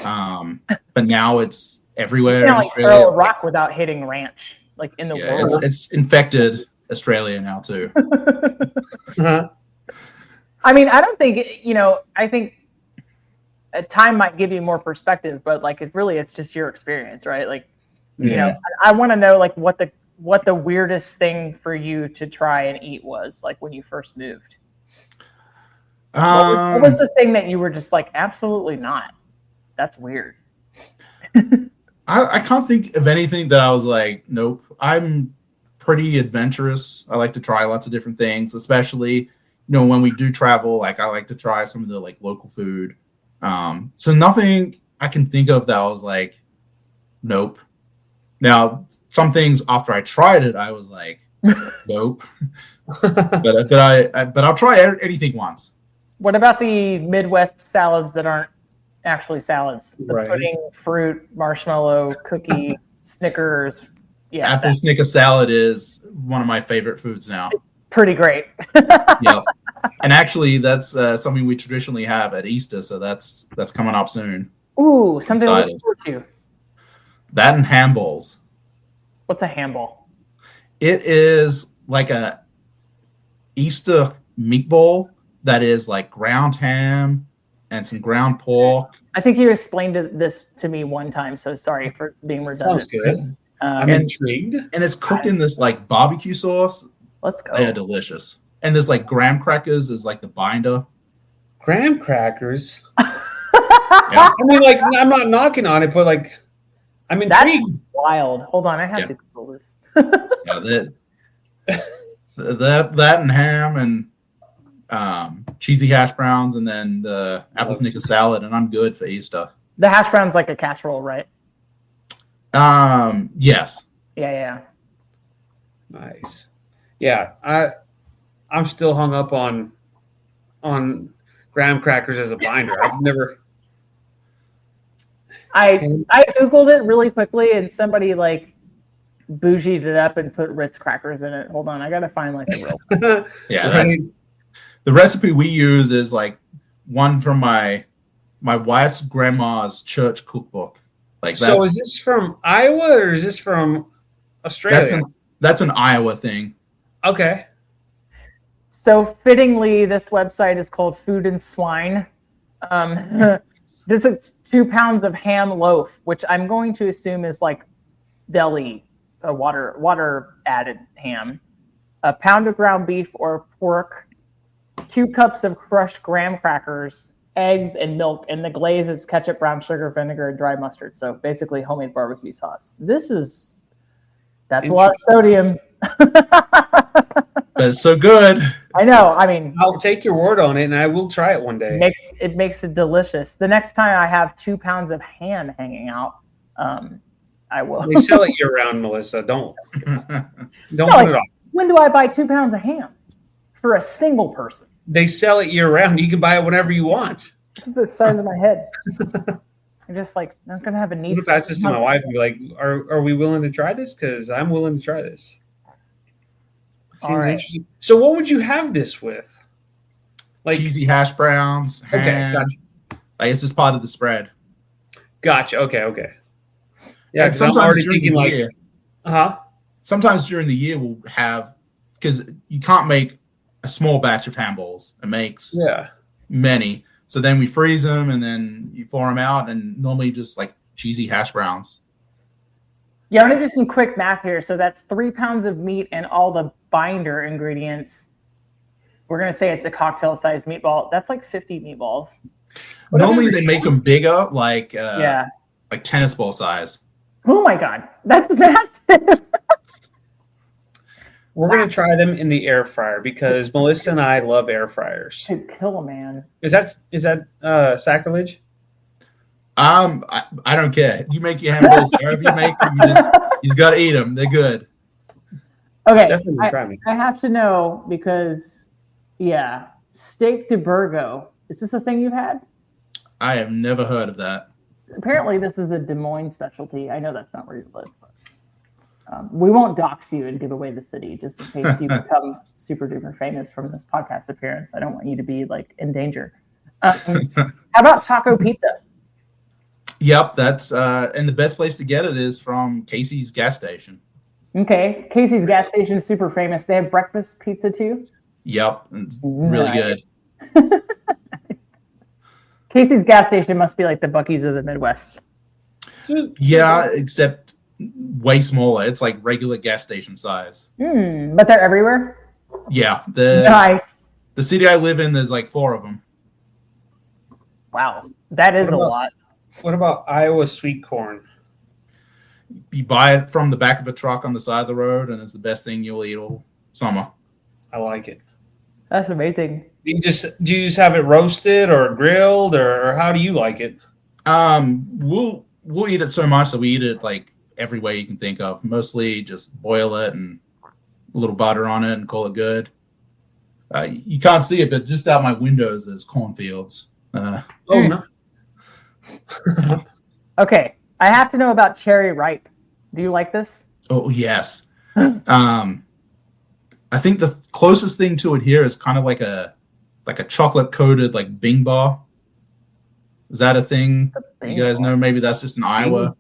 but now it's everywhere. You can't in like Australia. throw a rock without hitting ranch, like in the world. It's infected Australia now too. I mean, I don't think I think time might give you more perspective, but like it's just your experience, right? Like, you know, I want to know like what the weirdest thing for you to try and eat was like when you first moved. What was the thing that you were just like, absolutely not? That's weird. I can't think of anything that I was like, nope. I'm pretty adventurous. I like to try lots of different things, especially, when we do travel, like I like to try some of the like local food. So nothing I can think of that I was like, nope. Now, some things after I tried it, I was like, nope. but I'll try anything once. What about the Midwest salads that aren't actually salads? The Right. pudding, fruit, marshmallow, cookie, Snickers. Yeah, Apple Snicker salad is one of my favorite foods now. pretty great. Yep. And actually, that's something we traditionally have at Easter, so that's coming up soon. Ooh, something to look Excited. forward to. That and ham balls. What's a handball? It is like a Easter meatball that is like ground ham and some ground pork. I think you explained this to me one time, so sorry for being redundant. Sounds good. I'm And- intrigued. And it's cooked in this like barbecue sauce. Let's go. They are delicious. And there's like graham crackers is like the binder. Graham crackers. Yeah. I mean, like, I'm not knocking on it, but like, I'm That's intrigued. wild. Hold on, I have Yeah. to Google this. Yeah, that and ham and cheesy hash browns and then the apple Snicker salad, and I'm good for Easter. The hash brown's like a casserole, right? Yes. Yeah. Nice. Yeah, I'm still hung up on graham crackers as a binder. I've never. I Googled it really quickly, and somebody like bougied it up and put Ritz crackers in it. Hold on, I gotta find like the real. Yeah, Right. that's the recipe we use is like one from my wife's grandma's church cookbook. Like So is this from Iowa or is this from Australia? That's an Iowa thing. Okay. So fittingly, this website is called Food and Swine. This is 2 pounds of ham loaf, which I'm going to assume is like deli, water added ham. A pound of ground beef or pork, 2 cups of crushed graham crackers, eggs, and milk. And the glaze is ketchup, brown sugar, vinegar, and dry mustard. So basically, homemade barbecue sauce. That's a lot of sodium. That's so good. I know. I mean, I'll take your word on it, and I will try it one day. It makes it delicious. The next time I have 2 pounds of ham hanging out, I will. They sell it year round, Melissa. Don't No, put like, it off. when do I buy 2 pounds of ham for a single person? They sell it year round. You can buy it whenever you want. This is the size of my head. I'm just like not gonna have a I'm need. gonna pass this to my wife and be like, "Are we willing to try this? Because I'm willing to try this." It seems interesting. So, what would you have this with? Like cheesy hash browns. Ham. Okay, gotcha. Like it's just part of the spread. Gotcha. Okay. Yeah, and sometimes I'm already during thinking the like, year, sometimes during the year we'll have because you can't make a small batch of ham balls. It makes many. So then we freeze them and then you thaw them out and normally just like cheesy hash browns. Yeah, I'm gonna do some quick math here. So that's 3 pounds of meat and all the binder ingredients. We're gonna say it's a cocktail-sized meatball. That's like 50 meatballs. Normally they make them bigger, like tennis ball size. Oh my god, that's massive. We're going to try them in the air fryer because Melissa and I love air fryers. To kill a man. Is that sacrilege? I don't care. You make your ham balls however you make them. You just got to eat them. They're good. Okay, definitely try me. I have to know because, steak de Burgo. Is this a thing you've had? I have never heard of that. Apparently, this is a Des Moines specialty. I know that's not where you live. But, we won't dox you and give away the city just in case you become super duper famous from this podcast appearance. I don't want you to be like in danger. How about taco pizza? Yep, that's and the best place to get it is from Casey's gas station. Okay, Casey's gas station is super famous. They have breakfast pizza too. Yep, it's really good. Casey's gas station must be like the Buc-ee's of the Midwest. Yeah, except way smaller. It's like regular gas station size. But they're everywhere? Yeah. Nice. The city I live in, there's like 4 of them. Wow. That is a lot. What about Iowa sweet corn? You buy it from the back of a truck on the side of the road, and it's the best thing you'll eat all summer. I like it. That's amazing. Do you just have it roasted or grilled, or how do you like it? We'll eat it so much that we eat it like every way you can think of. Mostly just boil it and a little butter on it and call it good. You can't see it, but just out my windows there's cornfields. Oh no. Okay, I have to know about cherry ripe. Do you like this? Oh yes. I think the closest thing to it here is kind of like a chocolate coated like Bing bar. Is that a thing? You guys know? Maybe that's just in Iowa.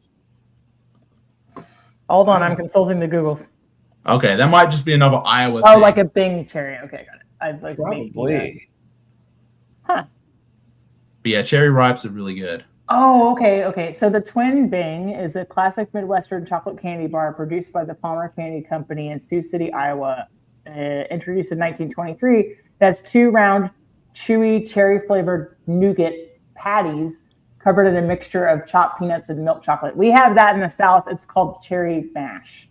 Hold on, I'm consulting the Googles. Okay, that might just be another Iowa thing. Oh, like a Bing cherry. Okay, got it. I'd like probably. Huh. But yeah, cherry ripes are really good. Oh, okay. So the Twin Bing is a classic Midwestern chocolate candy bar produced by the Palmer Candy Company in Sioux City, Iowa. Introduced in 1923. That's 2 round, chewy, cherry-flavored nougat patties covered in a mixture of chopped peanuts and milk chocolate. We have that in the South. It's called cherry mash.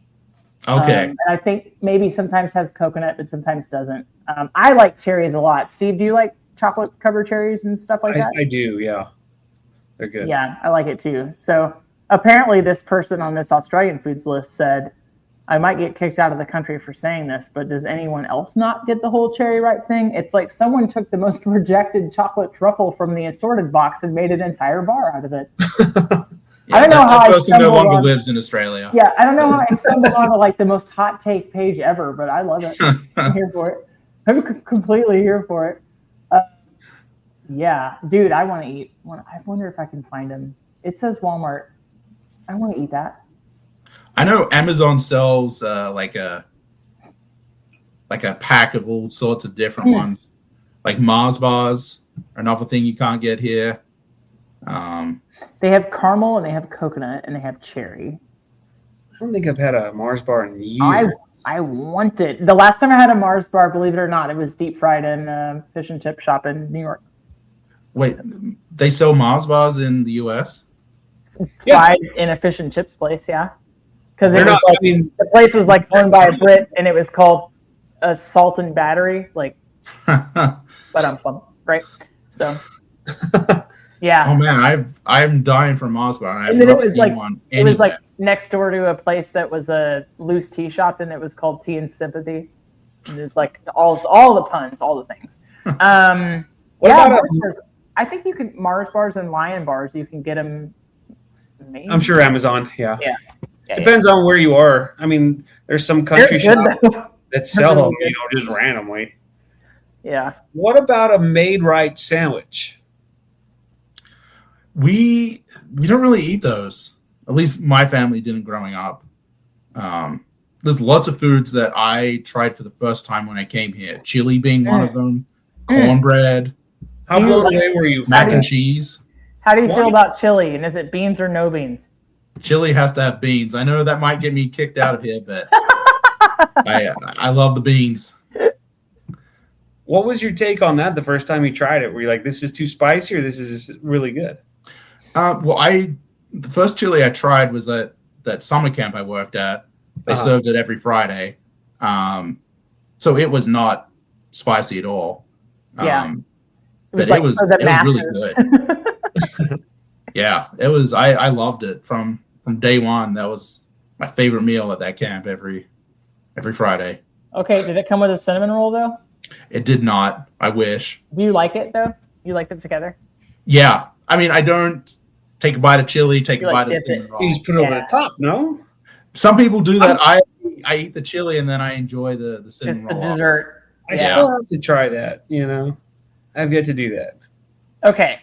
Okay. And I think maybe sometimes has coconut, but sometimes doesn't. I like cherries a lot. Steve, do you like chocolate-covered cherries and stuff like that? I do, yeah. They're good. Yeah, I like it too. So Apparently, this person on this Australian foods list said, I might get kicked out of the country for saying this, but does anyone else not get the whole cherry ripe thing? It's like someone took the most rejected chocolate truffle from the assorted box and made an entire bar out of it. Yeah, I don't know how that I person no stumbled longer on. lives in Australia. Yeah, I don't know how I stumbled on like the most hot take page ever, but I love it. I'm here for it. I'm completely here for it. Yeah, dude, I want to eat. I wonder if I can find them. It says Walmart. I want to eat that. I know Amazon sells like a pack of all sorts of different ones, like Mars bars, another thing you can't get here. They have caramel and they have coconut and they have cherry. I don't think I've had a Mars bar in years. I want it. The last time I had a Mars bar, believe it or not, it was deep fried in fish and chip shop in New York. Wait, they sell Mars bars in the U.S.? Yeah. Fried in a fish and chips place, yeah. Because They're not- the place was like owned by a Brit, and it was called Salt and Battery, like. But I'm fun, right? So, yeah. Oh man, I'm dying for a Mars bar. And then it was like next door to a place that was a loose tea shop, and it was called Tea and Sympathy. And it's like all the puns, all the things. What yeah, about I think you can Mars bars and Lion bars. You can get them. Maybe. I'm sure Amazon. Yeah. Yeah, Depends on where you are. I mean, there's some country They're good, shops though. that sell They're them, really just randomly. Yeah. What about a made right sandwich? We don't really eat those. At least my family didn't growing up. There's lots of foods that I tried for the first time when I came here. Chili being one of them. Cornbread. How blown away were you? Mac and cheese. How do you feel about chili? And is it beans or no beans? Chili has to have beans. I know that might get me kicked out of here, but I love the beans. What was your take on that the first time you tried it? Were you like, this is too spicy or this is really good? The first chili I tried was at that summer camp I worked at. They served it every Friday. So it was not spicy at all. Yeah. But it was really good. Yeah, it was. I loved it from day one. That was my favorite meal at that camp every Friday. Okay, did it come with a cinnamon roll though? It did not. I wish. Do you like it though? You like them together? Yeah, I mean, I don't take a bite of chili, take You a like bite of dip cinnamon it. roll. You just put it over the top, no? Some people do that. I eat the chili and then I enjoy the Just cinnamon the roll. dessert. I still have to try that, I've yet to do that. Okay.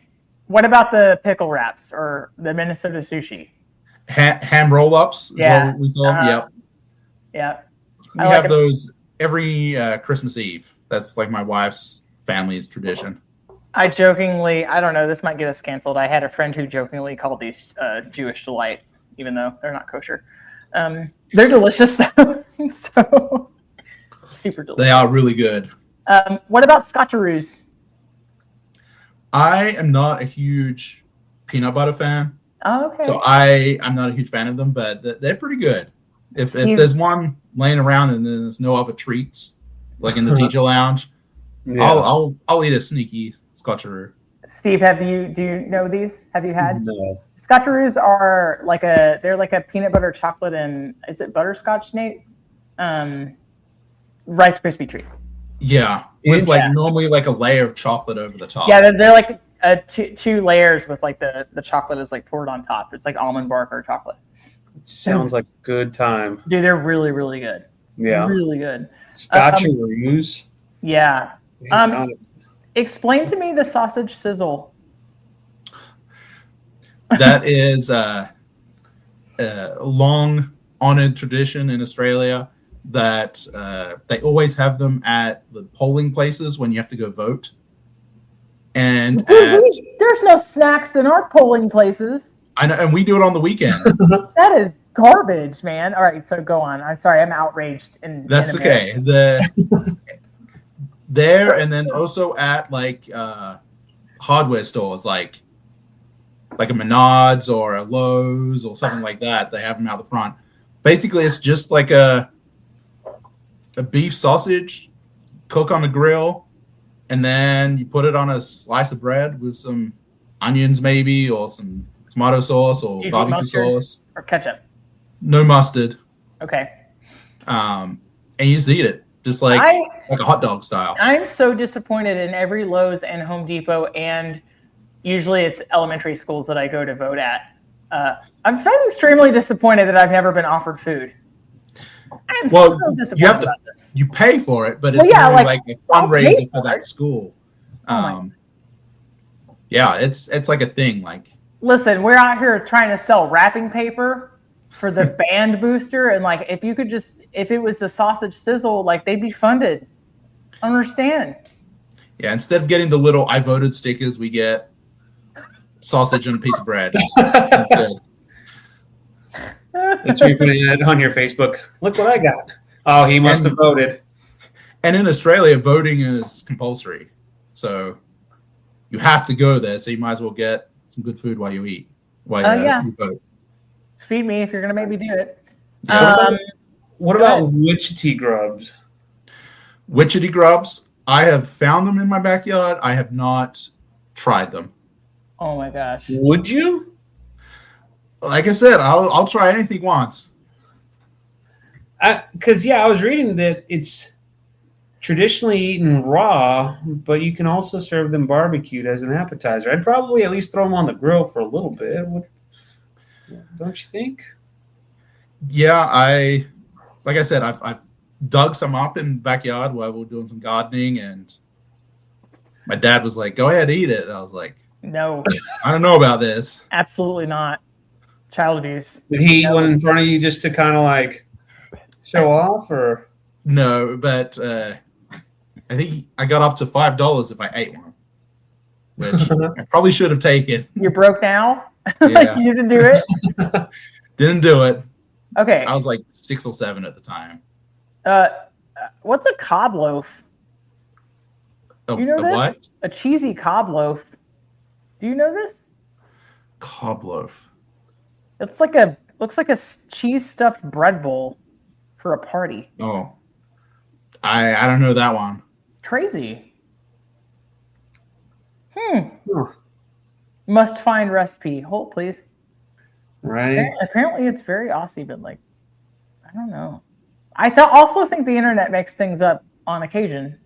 What about the pickle wraps or the Minnesota sushi? Ham roll-ups is what we call them. Yep. Yeah. We have those every Christmas Eve. That's like my wife's family's tradition. I don't know, this might get us canceled. I had a friend who jokingly called these Jewish delight, even though they're not kosher. They're delicious though. So super delicious. They are really good. What about scotcheroos? I am not a huge peanut butter fan. Oh, okay. So I'm not a huge fan of them, but they're pretty good. If there's one laying around and then there's no other treats, like in the teacher lounge, I'll eat a sneaky scotcheroo. Steve, do you know these? Have you had? No. Scotcheroos are they're like a peanut butter chocolate and is it butterscotch, Nate? Rice Krispie treat. Yeah, with normally like a layer of chocolate over the top. Yeah, they're like two layers with like the chocolate is like poured on top. It's like almond bark or chocolate. Sounds like a good time. Dude, they're really, really good. Yeah. Really good. Scotcheroos. Yeah. Explain to me the sausage sizzle. That is a long honored tradition in Australia that they always have them at the polling places when you have to go vote. And there's no snacks in our polling places. I know, and we do it on the weekend. That is garbage, man. All right, so go on. I'm sorry, I'm outraged. That's okay. There and then also at like hardware stores like a Menards or a Lowe's or something like that. They have them out the front. Basically, it's just like a beef sausage, cook on the grill, and then you put it on a slice of bread with some onions maybe or some tomato sauce or Do you do barbecue mustard sauce. or ketchup? No mustard. Okay. And you just eat it, just like a hot dog style. I'm so disappointed in every Lowe's and Home Depot, and usually it's elementary schools that I go to vote at. I'm extremely disappointed that I've never been offered food. I'm so disappointed about this. You pay for it, but it's like a fundraiser for that school. Yeah, it's like a thing. Like, listen, we're out here trying to sell wrapping paper for the band booster, and like if it was the sausage sizzle, like they'd be funded. I understand. Yeah, instead of getting the little "I voted" stickers, we get sausage and a piece of bread. That's good. That's me putting it on your Facebook. Look what I got. Oh, he must have voted. And in Australia, voting is compulsory, so you have to go there. So you might as well get some good food while you eat. You vote. Feed me if you're gonna make me do it. Yeah. What about Wichita grubs? Wichita grubs. I have found them in my backyard. I have not tried them. Oh my gosh! Would you? Like I said, I'll try anything once. Because I was reading that it's traditionally eaten raw, but you can also serve them barbecued as an appetizer. I'd probably at least throw them on the grill for a little bit. Don't you think? Yeah, like I said, I've dug some up in the backyard while we were doing some gardening, and my dad was like, "Go ahead, eat it." I was like, "No, I don't know about this." Absolutely not. Child abuse. Did he eat one in front of you just to kind of like show off, or no? But I think I got up to $5 if I ate one, which I probably should have taken. You're broke now. Yeah. You didn't do it. Didn't do it. Okay. I was like 6 or 7 at the time. What's a cob loaf? Do you know this? What? A cheesy cob loaf. Do you know this? Cob loaf. It's looks like a cheese stuffed bread bowl for a party. Oh, I don't know that one. Crazy. Must find recipe. Hold please. Right. Apparently it's very Aussie, but like, I don't know. I also think the internet makes things up on occasion.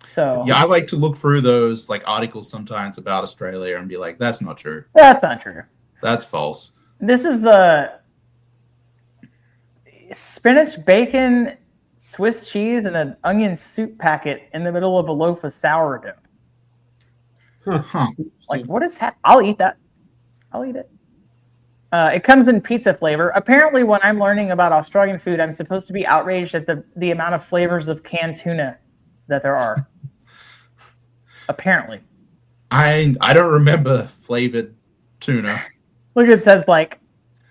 So yeah, I like to look through those like articles sometimes about Australia and be like, "That's not true. That's not true. That's false." This is a spinach, bacon, Swiss cheese, and an onion soup packet in the middle of a loaf of sourdough. Huh. Like, what is that? I'll eat that. I'll eat it. It comes in pizza flavor. Apparently, when I'm learning about Australian food, I'm supposed to be outraged at the amount of flavors of canned tuna that there are. Apparently. I don't remember flavored tuna. Look, it says like,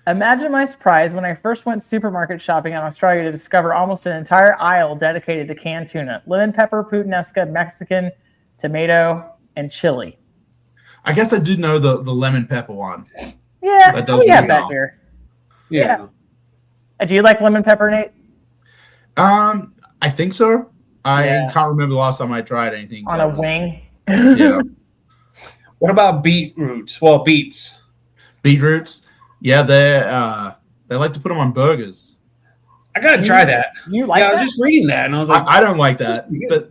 imagine my surprise when I first went supermarket shopping in Australia to discover almost an entire aisle dedicated to canned tuna. Lemon pepper, puttanesca, Mexican, tomato, and chili. I guess I did know the lemon pepper one. Yeah, that does we have that here. Yeah. Do you like lemon pepper, Nate? I think so. I can't remember the last time I tried anything. On a wing? Yeah. What about beetroots? Well, beets. Beetroots. Yeah, they like to put them on burgers. I gotta try that. You like that? I was just reading that, and I was like, I don't like that. But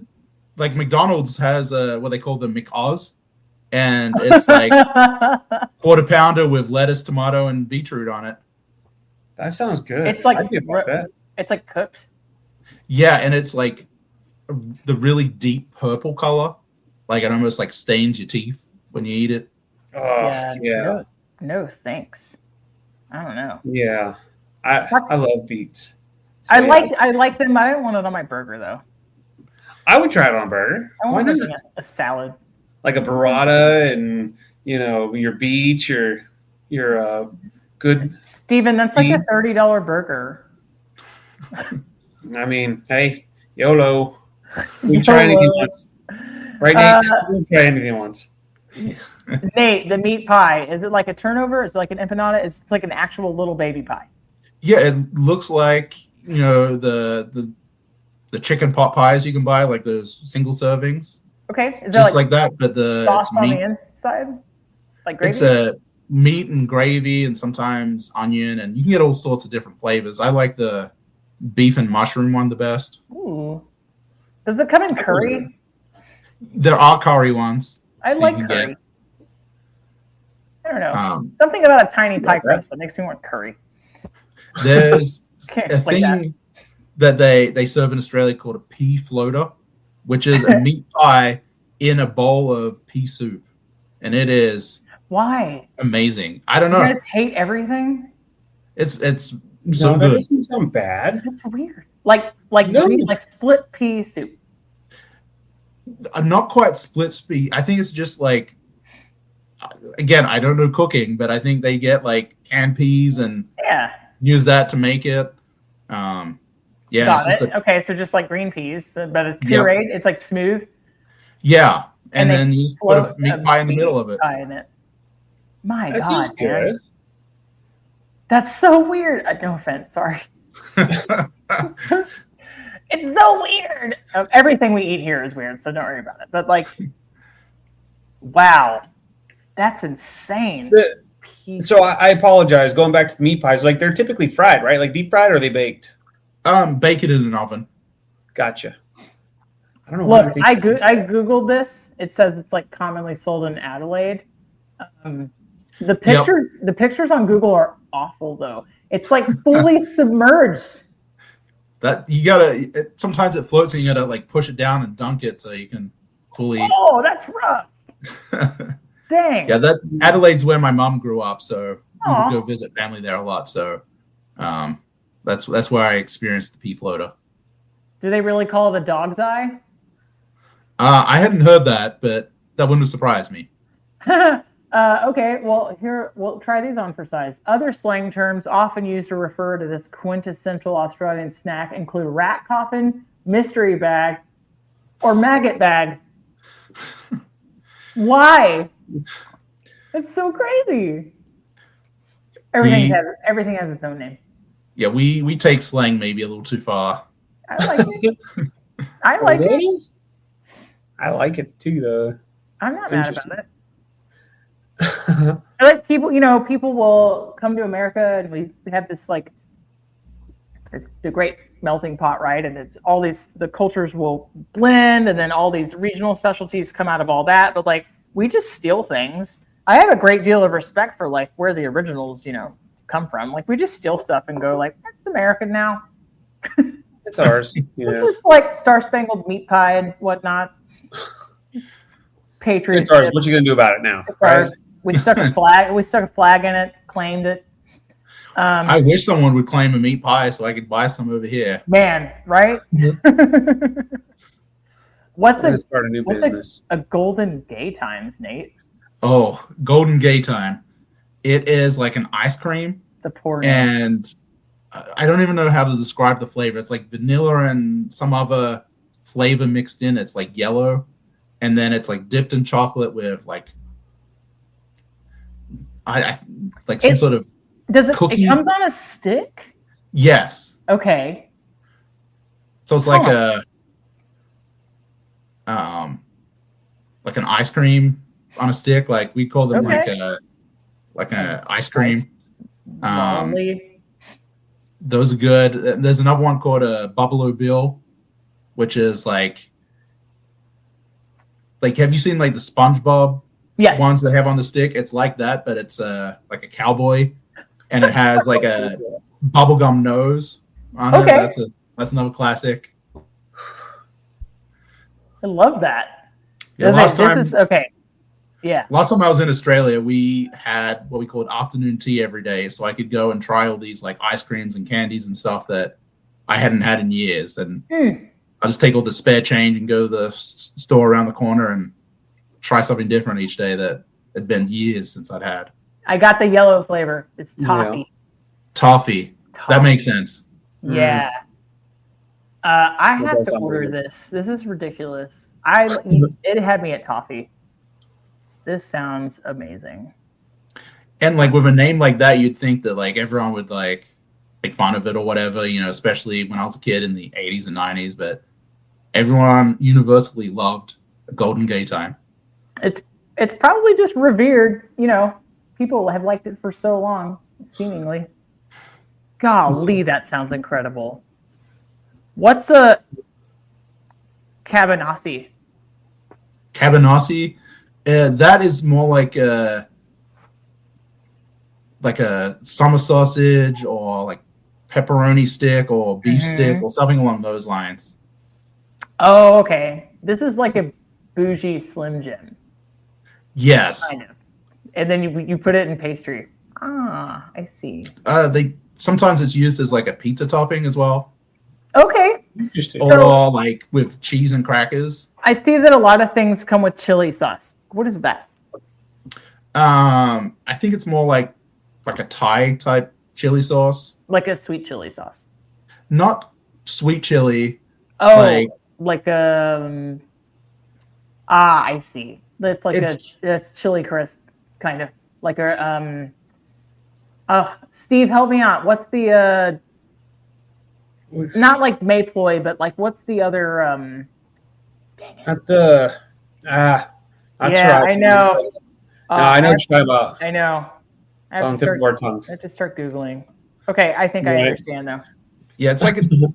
like McDonald's has what they call the McOz, and it's like quarter pounder with lettuce, tomato, and beetroot on it. That sounds good. It's like that. It's like cooked. Yeah, and it's like the really deep purple color. Like it almost like stains your teeth when you eat it. Oh, yeah. No, thanks. I don't know. Yeah. I love beets. So, I like them. I don't want it on my burger though. I would try it on a burger. I want Why it not? on a salad. Like a burrata and your beets, your good. Steven, that's like a $30 burger. I mean, hey, YOLO. We can try anything once. Right, Nate? We can try anything once. Nate, the meat pie, is it like a turnover? Is it like an empanada? Is it like an actual little baby pie? Yeah, it looks like the chicken pot pies you can buy, like those single servings. Okay, is just like that, but sauce it's on meat. the inside, like gravy? It's meat and gravy and sometimes onion, and you can get all sorts of different flavors. I like the beef and mushroom one the best. Ooh. Does it come in curry? There are curry ones. I that like you can curry. get. I don't know. Something about a tiny pie crust that makes me want curry. There's Can't a explain thing that they serve in Australia called a pea floater, which is a meat pie in a bowl of pea soup, and it is Why? amazing. I don't You know. guys hate everything? It's No, so that good. doesn't sound bad. That's weird. Like No. like split pea soup. Not quite split speed. I think it's just like, again, I don't know cooking, but I think they get like canned peas and Yeah. use that to make it. Yeah, Got it's just it. Okay, so just like green peas, but it's pureed. It's like smooth. yeah, and they then you just put a float meat pie in the middle of it. Pie in it. My That God, sounds man. good. That's so weird. No offense, sorry. It's so weird. Everything we eat here is weird, so don't worry about it. But like, wow, that's insane. So I apologize. Going back to the meat pies, like they're typically fried, right? Like deep fried, or are they baked? Bake it in an oven. Gotcha. I don't know. Why Look, I googled this. It says it's like commonly sold in Adelaide. The pictures on Google are awful though. It's like fully submerged. That you gotta. Sometimes it floats, and you gotta like push it down and dunk it so you can fully. Oh, that's rough. Dang. Yeah, that Adelaide's where my mom grew up, so we Aw. would go visit family there a lot. So, that's where I experienced the pea floater. Do they really call it a dog's eye? I hadn't heard that, but that wouldn't have surprised me. Okay, well, here, we'll try these on for size. Other slang terms often used to refer to this quintessential Australian snack include rat coffin, mystery bag, or maggot bag. Why? It's so crazy. Everything has its own name. Yeah, we take slang maybe a little too far. I like it. I like it. I like it too, though. I'm not It's mad interesting. about it. I like people, people will come to America and we have this like the great melting pot, right? And it's all the cultures will blend and then all these regional specialties come out of all that. But like, we just steal things. I have a great deal of respect for like where the originals, come from. Like we just steal stuff and go like, that's American now. It's ours. This is like Star Spangled Meat Pie and whatnot. It's patriotic. It's ours. What you gonna do about it now? It's ours. We stuck a flag. We stuck a flag in it. Claimed it. I wish someone would claim a meat pie so I could buy some over here. Man, right? What's Start a new business. a golden gay times, Nate? Oh, Golden Gay Time. It is like an ice cream, The poor name. and I don't even know how to describe the flavor. It's like vanilla and some other flavor mixed in. It's like yellow, and then it's like dipped in chocolate with like some sort of Does it? cookie. It comes on a stick. Yes. Okay. So it's like like an ice cream on a stick. Like we call them like a ice cream. Lovely. Those are good. There's another one called a Buffalo Bill, which is like have you seen like the SpongeBob Yes. ones they have on the stick? It's like that, but it's like a cowboy, and it has like a bubblegum nose on it. That's another classic. I love that. Yeah, last time Yeah. I was in Australia, we had what we called afternoon tea every day, so I could go and try all these like ice creams and candies and stuff that I hadn't had in years, and I'll just take all the spare change and go to the store around the corner and try something different each day that had been years since I'd had. I got the yellow flavor. It's toffee. Toffee. That makes sense. Yeah. I have does to sound order weird. this. This is ridiculous. It had me at toffee. This sounds amazing. And like with a name like that, you'd think that like everyone would like make fun of it or whatever, especially when I was a kid in the 80s and 90s, but everyone universally loved a Golden Gay Time. It's probably just revered, people have liked it for so long, seemingly. Golly, that sounds incredible. What's a cabanossi? Cabanossi, that is more like a summer sausage or like pepperoni stick or beef stick or something along those lines. Oh, okay. This is like a bougie Slim Jim. Yes. Kind of. And then you put it in pastry. Ah, I see. They sometimes it's used as like a pizza topping as well. Okay. Interesting. Or like with cheese and crackers. I see that a lot of things come with chili sauce. What is that? I think it's more like a Thai type chili sauce. Like a sweet chili sauce. Not sweet chili. Oh, like I see. It's like it's chili crisp, kind of like a Steve, help me out. What's the not like Mayploy, but like what's the other At the yeah, I know. I know what you're talking about. I know. I have to start Googling. Okay, I think I understand though. Yeah, it's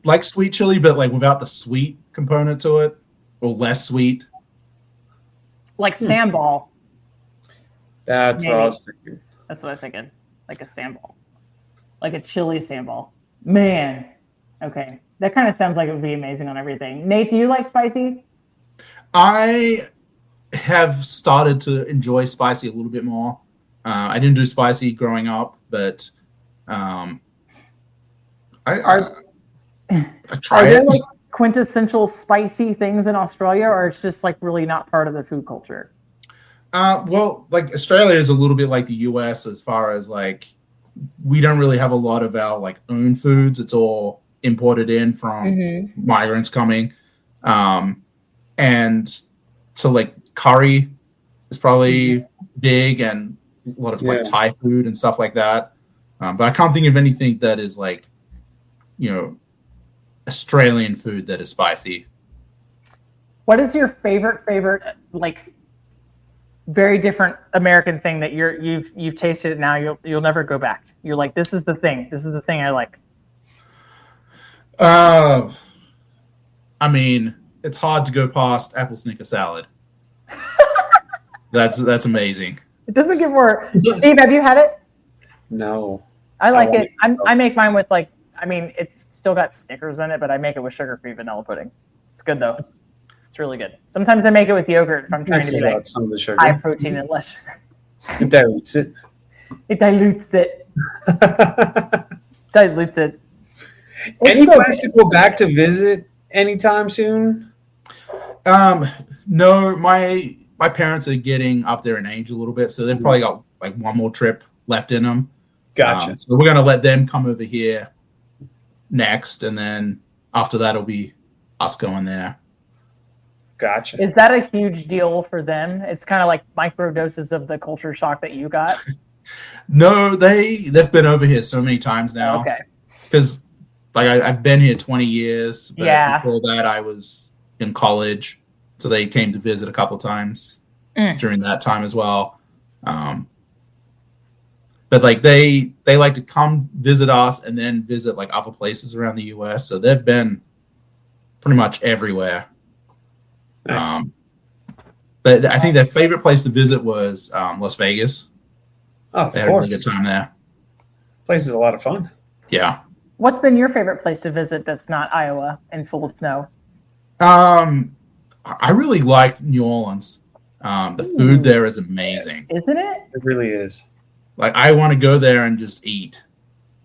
like sweet chili, but like without the sweet component to it, or less sweet. Like sambal. That's Maybe. what I was thinking. That's what I was thinking. Like a sambal. Like a chili sambal. Man. Okay. That kind of sounds like it would be amazing on everything. Nate, do you like spicy? I have started to enjoy spicy a little bit more. I didn't do spicy growing up, but I try Are there it. like quintessential spicy things in Australia, or it's just like really not part of the food culture? Well, like Australia is a little bit like the US as far as like we don't really have a lot of our like own foods. It's all imported in from migrants coming. And so like curry is probably big and a lot of like Thai food and stuff like that. But I can't think of anything that is like, Australian food that is spicy. What is your favorite like very different American thing that you've tasted it now you'll never go back? You're like, this is the thing I like. I mean, it's hard to go past apple snicker salad. That's amazing. It doesn't get more. Steve, have you had it? No. I like it. I make mine with like, it's still got Snickers in it, but I make it with sugar-free vanilla pudding. It's good though. It's really good. Sometimes I make it with yogurt if I'm trying to be like some of the sugar. high protein and less sugar. It dilutes it. It dilutes it. Dilutes it. Any plans to go back to visit anytime soon? No, my parents are getting up there in age a little bit, so they've probably got like one more trip left in them. Gotcha. So we're gonna let them come over here next, and then after that, it'll be us going there. Gotcha. Is that a huge deal for them? It's kind of like micro doses of the culture shock that you got. No, they've been over here so many times now. Okay. Because like I've been here 20 years. But yeah. Before that, I was in college, so they came to visit a couple times during that time as well. But like they like to come visit us and then visit like other places around the U.S. So they've been pretty much everywhere. Nice. But I think their favorite place to visit was Las Vegas. Oh, they had a really good time there. Place is a lot of fun. Yeah. What's been your favorite place to visit that's not Iowa and full of snow? I really like New Orleans. The food there is amazing. Isn't it? It really is. Like I want to go there and just eat.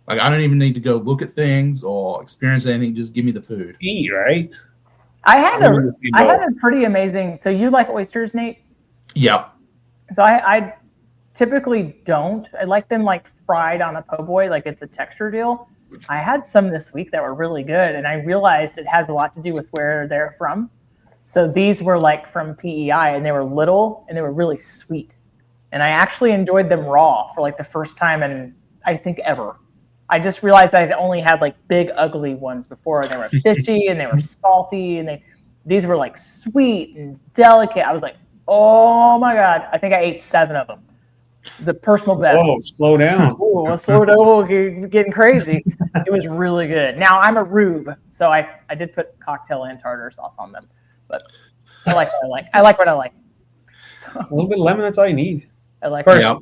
Like I don't even need to go look at things or experience anything. Just give me the food. Eat, right? I had a pretty amazing. So you like oysters, Nate? Yep. So I typically don't. I like them like fried on a po' boy, like it's a texture deal. I had some this week that were really good, and I realized it has a lot to do with where they're from. So these were like from PEI, and they were little, and they were really sweet. And I actually enjoyed them raw for like the first time in, I think, ever. I just realized I only had like big, ugly ones before, and they were fishy, and they were salty, and these were like sweet and delicate. I was like, oh my God. I think I ate 7 of them. was a personal best. Whoa, slow down. Ooh, slow down, getting crazy. It was really good. Now I'm a rube, so I did put cocktail and tartar sauce on them, but I like what I like. I like what I like. A little bit of lemon, that's all you need. I like First- Yeah.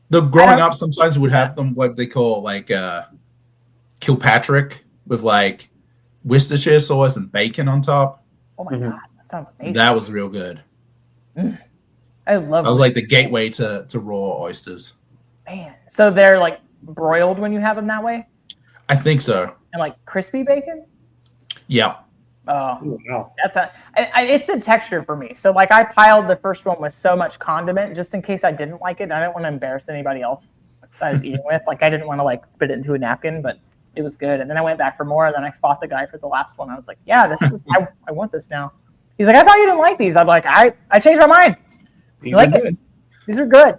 The growing up, sometimes would have them what they call like Kilpatrick with like Worcestershire sauce and bacon on top. Oh my god, that sounds amazing. That was real good. I love. That was like the gateway to raw oysters. Man, so they're like broiled when you have them that way, I think so. and like crispy bacon. Yeah. Oh, Oh, wow. it's a texture for me. So like I piled the first one with so much condiment just in case I didn't like it. I didn't want to embarrass anybody else that I was eating with. Like I didn't want to like spit it into a napkin, but it was good. And then I went back for more, and then I fought the guy for the last one. I was like, yeah, this is I want this now. He's like, I thought you didn't like these. I'm like, I changed my mind. These like are good. These are good.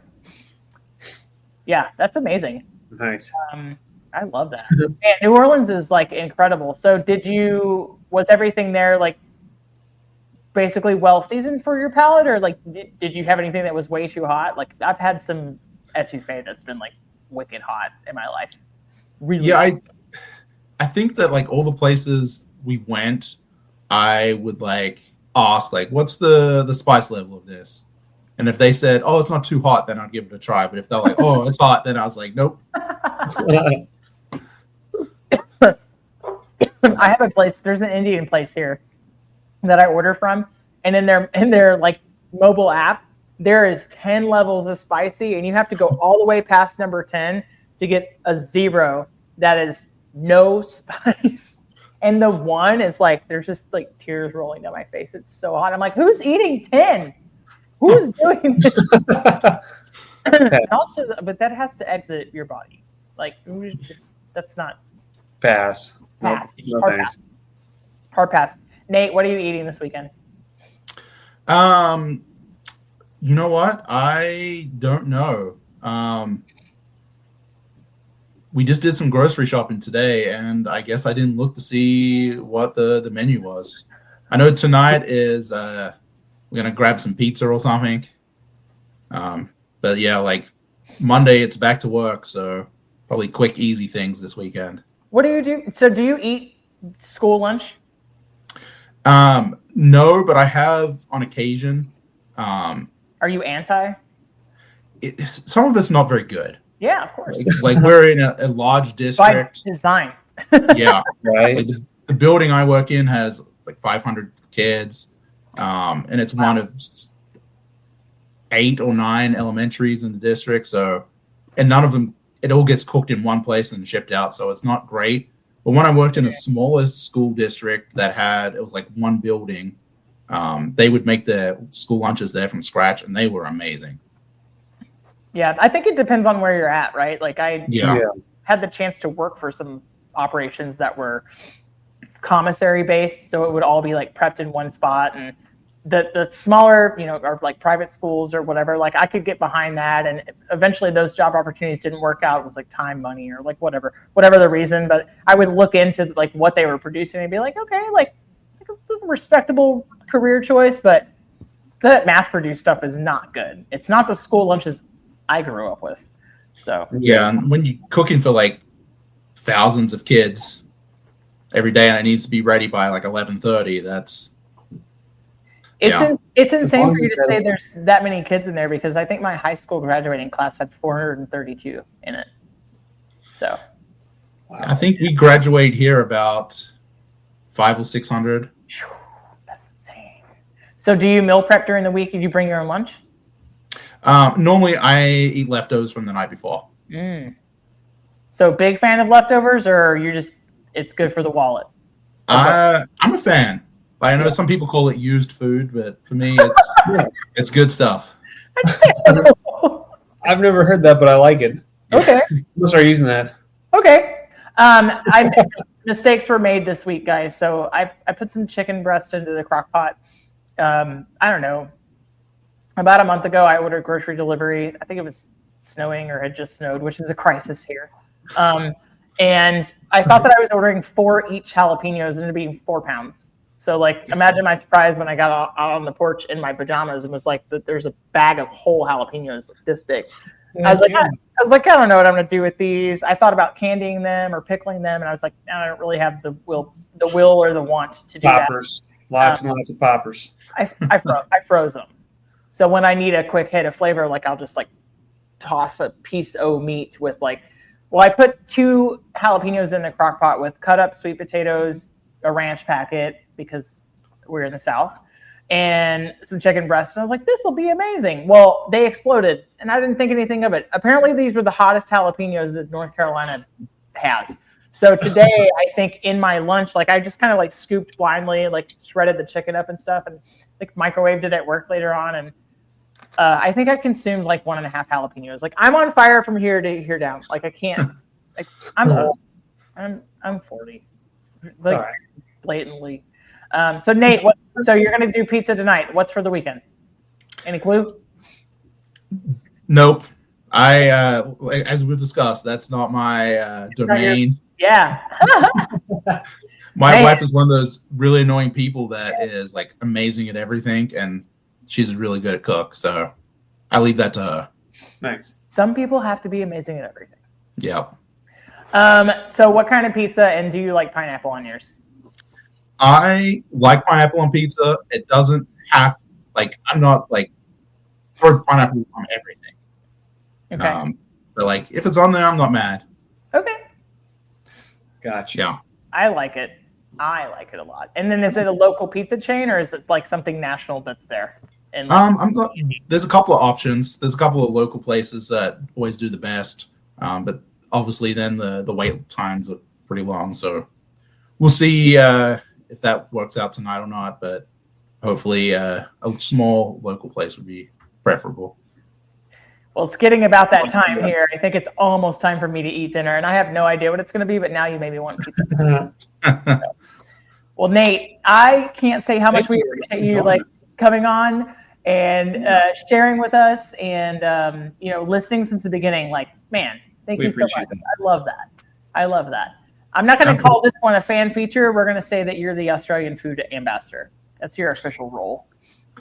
Yeah, that's amazing. Nice. I love that. Man, New Orleans is like incredible. So was everything there like basically well seasoned for your palate, or like did you have anything that was way too hot? Like I've had some etouffee that's been like wicked hot in my life. Really? Yeah, I think that like all the places we went, I would like ask like, what's the spice level of this? And if they said, oh, it's not too hot, then I'd give it a try. But if they're like, oh, it's hot, then I was like, nope. I have a place. There's an Indian place here that I order from, and in their like mobile app, there is 10 levels of spicy, and you have to go all the way past number 10 to get a 0 that is no spice. And the 1 is like there's just like tears rolling down my face. It's so hot. I'm like, who's eating 10? Who's doing this? Also, but that has to exit your body. Like that's not Pass. pass. No Hard thanks. pass. Hard pass. Nate, what are you eating this weekend? You know what? I don't know. We just did some grocery shopping today, and I guess I didn't look to see what the menu was. I know tonight is we're gonna grab some pizza or something. But yeah, like Monday it's back to work, so probably quick, easy things this weekend. What do you do? So do you eat school lunch? No, but I have on occasion. Are you anti? Some of it's not very good. Yeah, of course. Like we're in a large By district. design. Yeah. Right. Like the building I work in has like 500 kids, and it's one of 8 or 9 elementaries in the district. So, and none of them, it all gets cooked in one place and shipped out. So it's not great. But when I worked in a smaller school district it was like one building, they would make the school lunches there from scratch, and they were amazing. Yeah, I think it depends on where you're at, right? Like I Yeah. had the chance to work for some operations that were commissary based, so it would all be like prepped in one spot, and the smaller, or like private schools or whatever, like I could get behind that, and eventually those job opportunities didn't work out. It was like time, money, or like whatever the reason, but I would look into like what they were producing and be like, okay, like a respectable career choice, but that mass produced stuff is not good. It's not the school lunches I grew up with. So Yeah, and when you're cooking for like thousands of kids every day, and it needs to be ready by like 11:30, that's it's insane long for as you it's to say there's that many kids in there, because I think my high school graduating class had 432 in it. So I think we graduate here about 500 or 600. that's insane. So do you meal prep during the week? Did you bring your own lunch? Normally, I eat leftovers from the night before. So big fan of leftovers, or it's good for the wallet? I'm a fan. I know some people call it used food, but for me, it's good stuff. I've never heard that, but I like it. Okay. We'll start using that. Okay. Mistakes were made this week, guys. So I put some chicken breast into the crock pot. I don't know. About a month ago, I ordered grocery delivery. I think it was snowing or had just snowed, which is a crisis here. And I thought that I was ordering 4 each jalapenos, and it'd be 4 pounds. So like, imagine my surprise when I got out on the porch in my pajamas and was like, there's a bag of whole jalapenos this big. I was like, I don't know what I'm gonna do with these. I thought about candying them or pickling them, and I was like, I don't really have the will or the want to do poppers. Lots and lots of poppers. I froze them. So when I need a quick hit of flavor, like I'll just like toss a piece of meat with like, well, I put 2 jalapenos in the crock pot with cut up sweet potatoes, a ranch packet because we're in the South, and some chicken breast. And I was like, this will be amazing. Well, they exploded and I didn't think anything of it. Apparently these were the hottest jalapenos that North Carolina has. So today, I think in my lunch, like I just kind of like scooped blindly, like shredded the chicken up and stuff, and like microwaved it at work later on. And I think I consumed like 1.5 jalapenos. Like I'm on fire from here to here down. Like I can't. Like I'm old. I'm 40. Like right. Blatantly. So Nate, so you're gonna do pizza tonight? What's for the weekend? Any clue? Nope. As we discussed, that's not my domain. Yeah. My wife is one of those really annoying people that is like amazing at everything, and she's really good at cook. So I leave that to her. Nice. Some people have to be amazing at everything. Yeah. So what kind of pizza, and do you like pineapple on yours? I like pineapple on pizza. It doesn't have I'm not like for pineapple on everything. Okay. But like if it's on there, I'm not mad. Okay. Gotcha. Yeah. I like it. I like it a lot. And then is it a local pizza chain or is it like something national that's there? And there's a couple of options. There's a couple of local places that always do the best. But obviously then the wait times are pretty long. So we'll see if that works out tonight or not. But hopefully a small local place would be preferable. Well, it's getting about that time here. I think it's almost time for me to eat dinner, and I have no idea what it's going to be, but now you made me want pizza. Well, Nate, I can't say how much we appreciate you like coming on and sharing with us and listening since the beginning. Like, man, thank you so much. I love that. I'm not going to call this one a fan feature. We're going to say that you're the Australian food ambassador. That's your official role.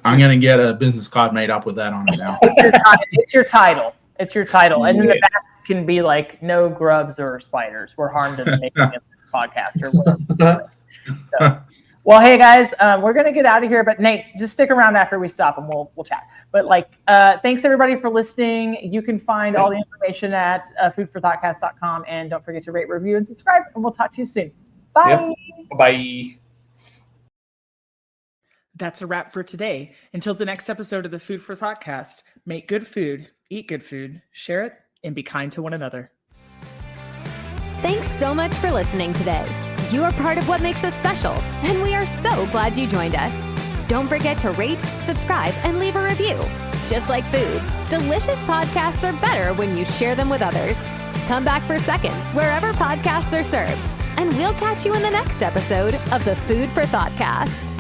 I'm going to get a business card made up with that on it now. It's your title. And then the back can be like, no grubs or spiders were harmed in the making of this podcast or whatever. So, well, hey guys, we're going to get out of here, but Nate, just stick around after we stop and we'll chat. But thanks everybody for listening. You can find all the information at foodforthoughtcast.com, and don't forget to rate, review, and subscribe, and we'll talk to you soon. Bye. Yep. Bye. That's a wrap for today. Until the next episode of the Food for Thoughtcast, make good food, eat good food, share it, and be kind to one another. Thanks so much for listening today. You are part of what makes us special, and we are so glad you joined us. Don't forget to rate, subscribe, and leave a review. Just like food, delicious podcasts are better when you share them with others. Come back for seconds wherever podcasts are served, and we'll catch you in the next episode of the Food for Thoughtcast.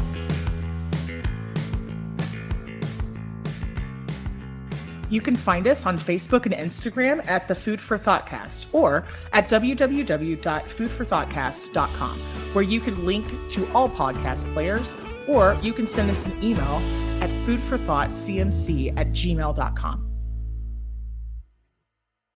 You can find us on Facebook and Instagram at the Food for Thoughtcast or at www.foodforthoughtcast.com, where you can link to all podcast players, or you can send us an email at foodforthoughtcmc@gmail.com.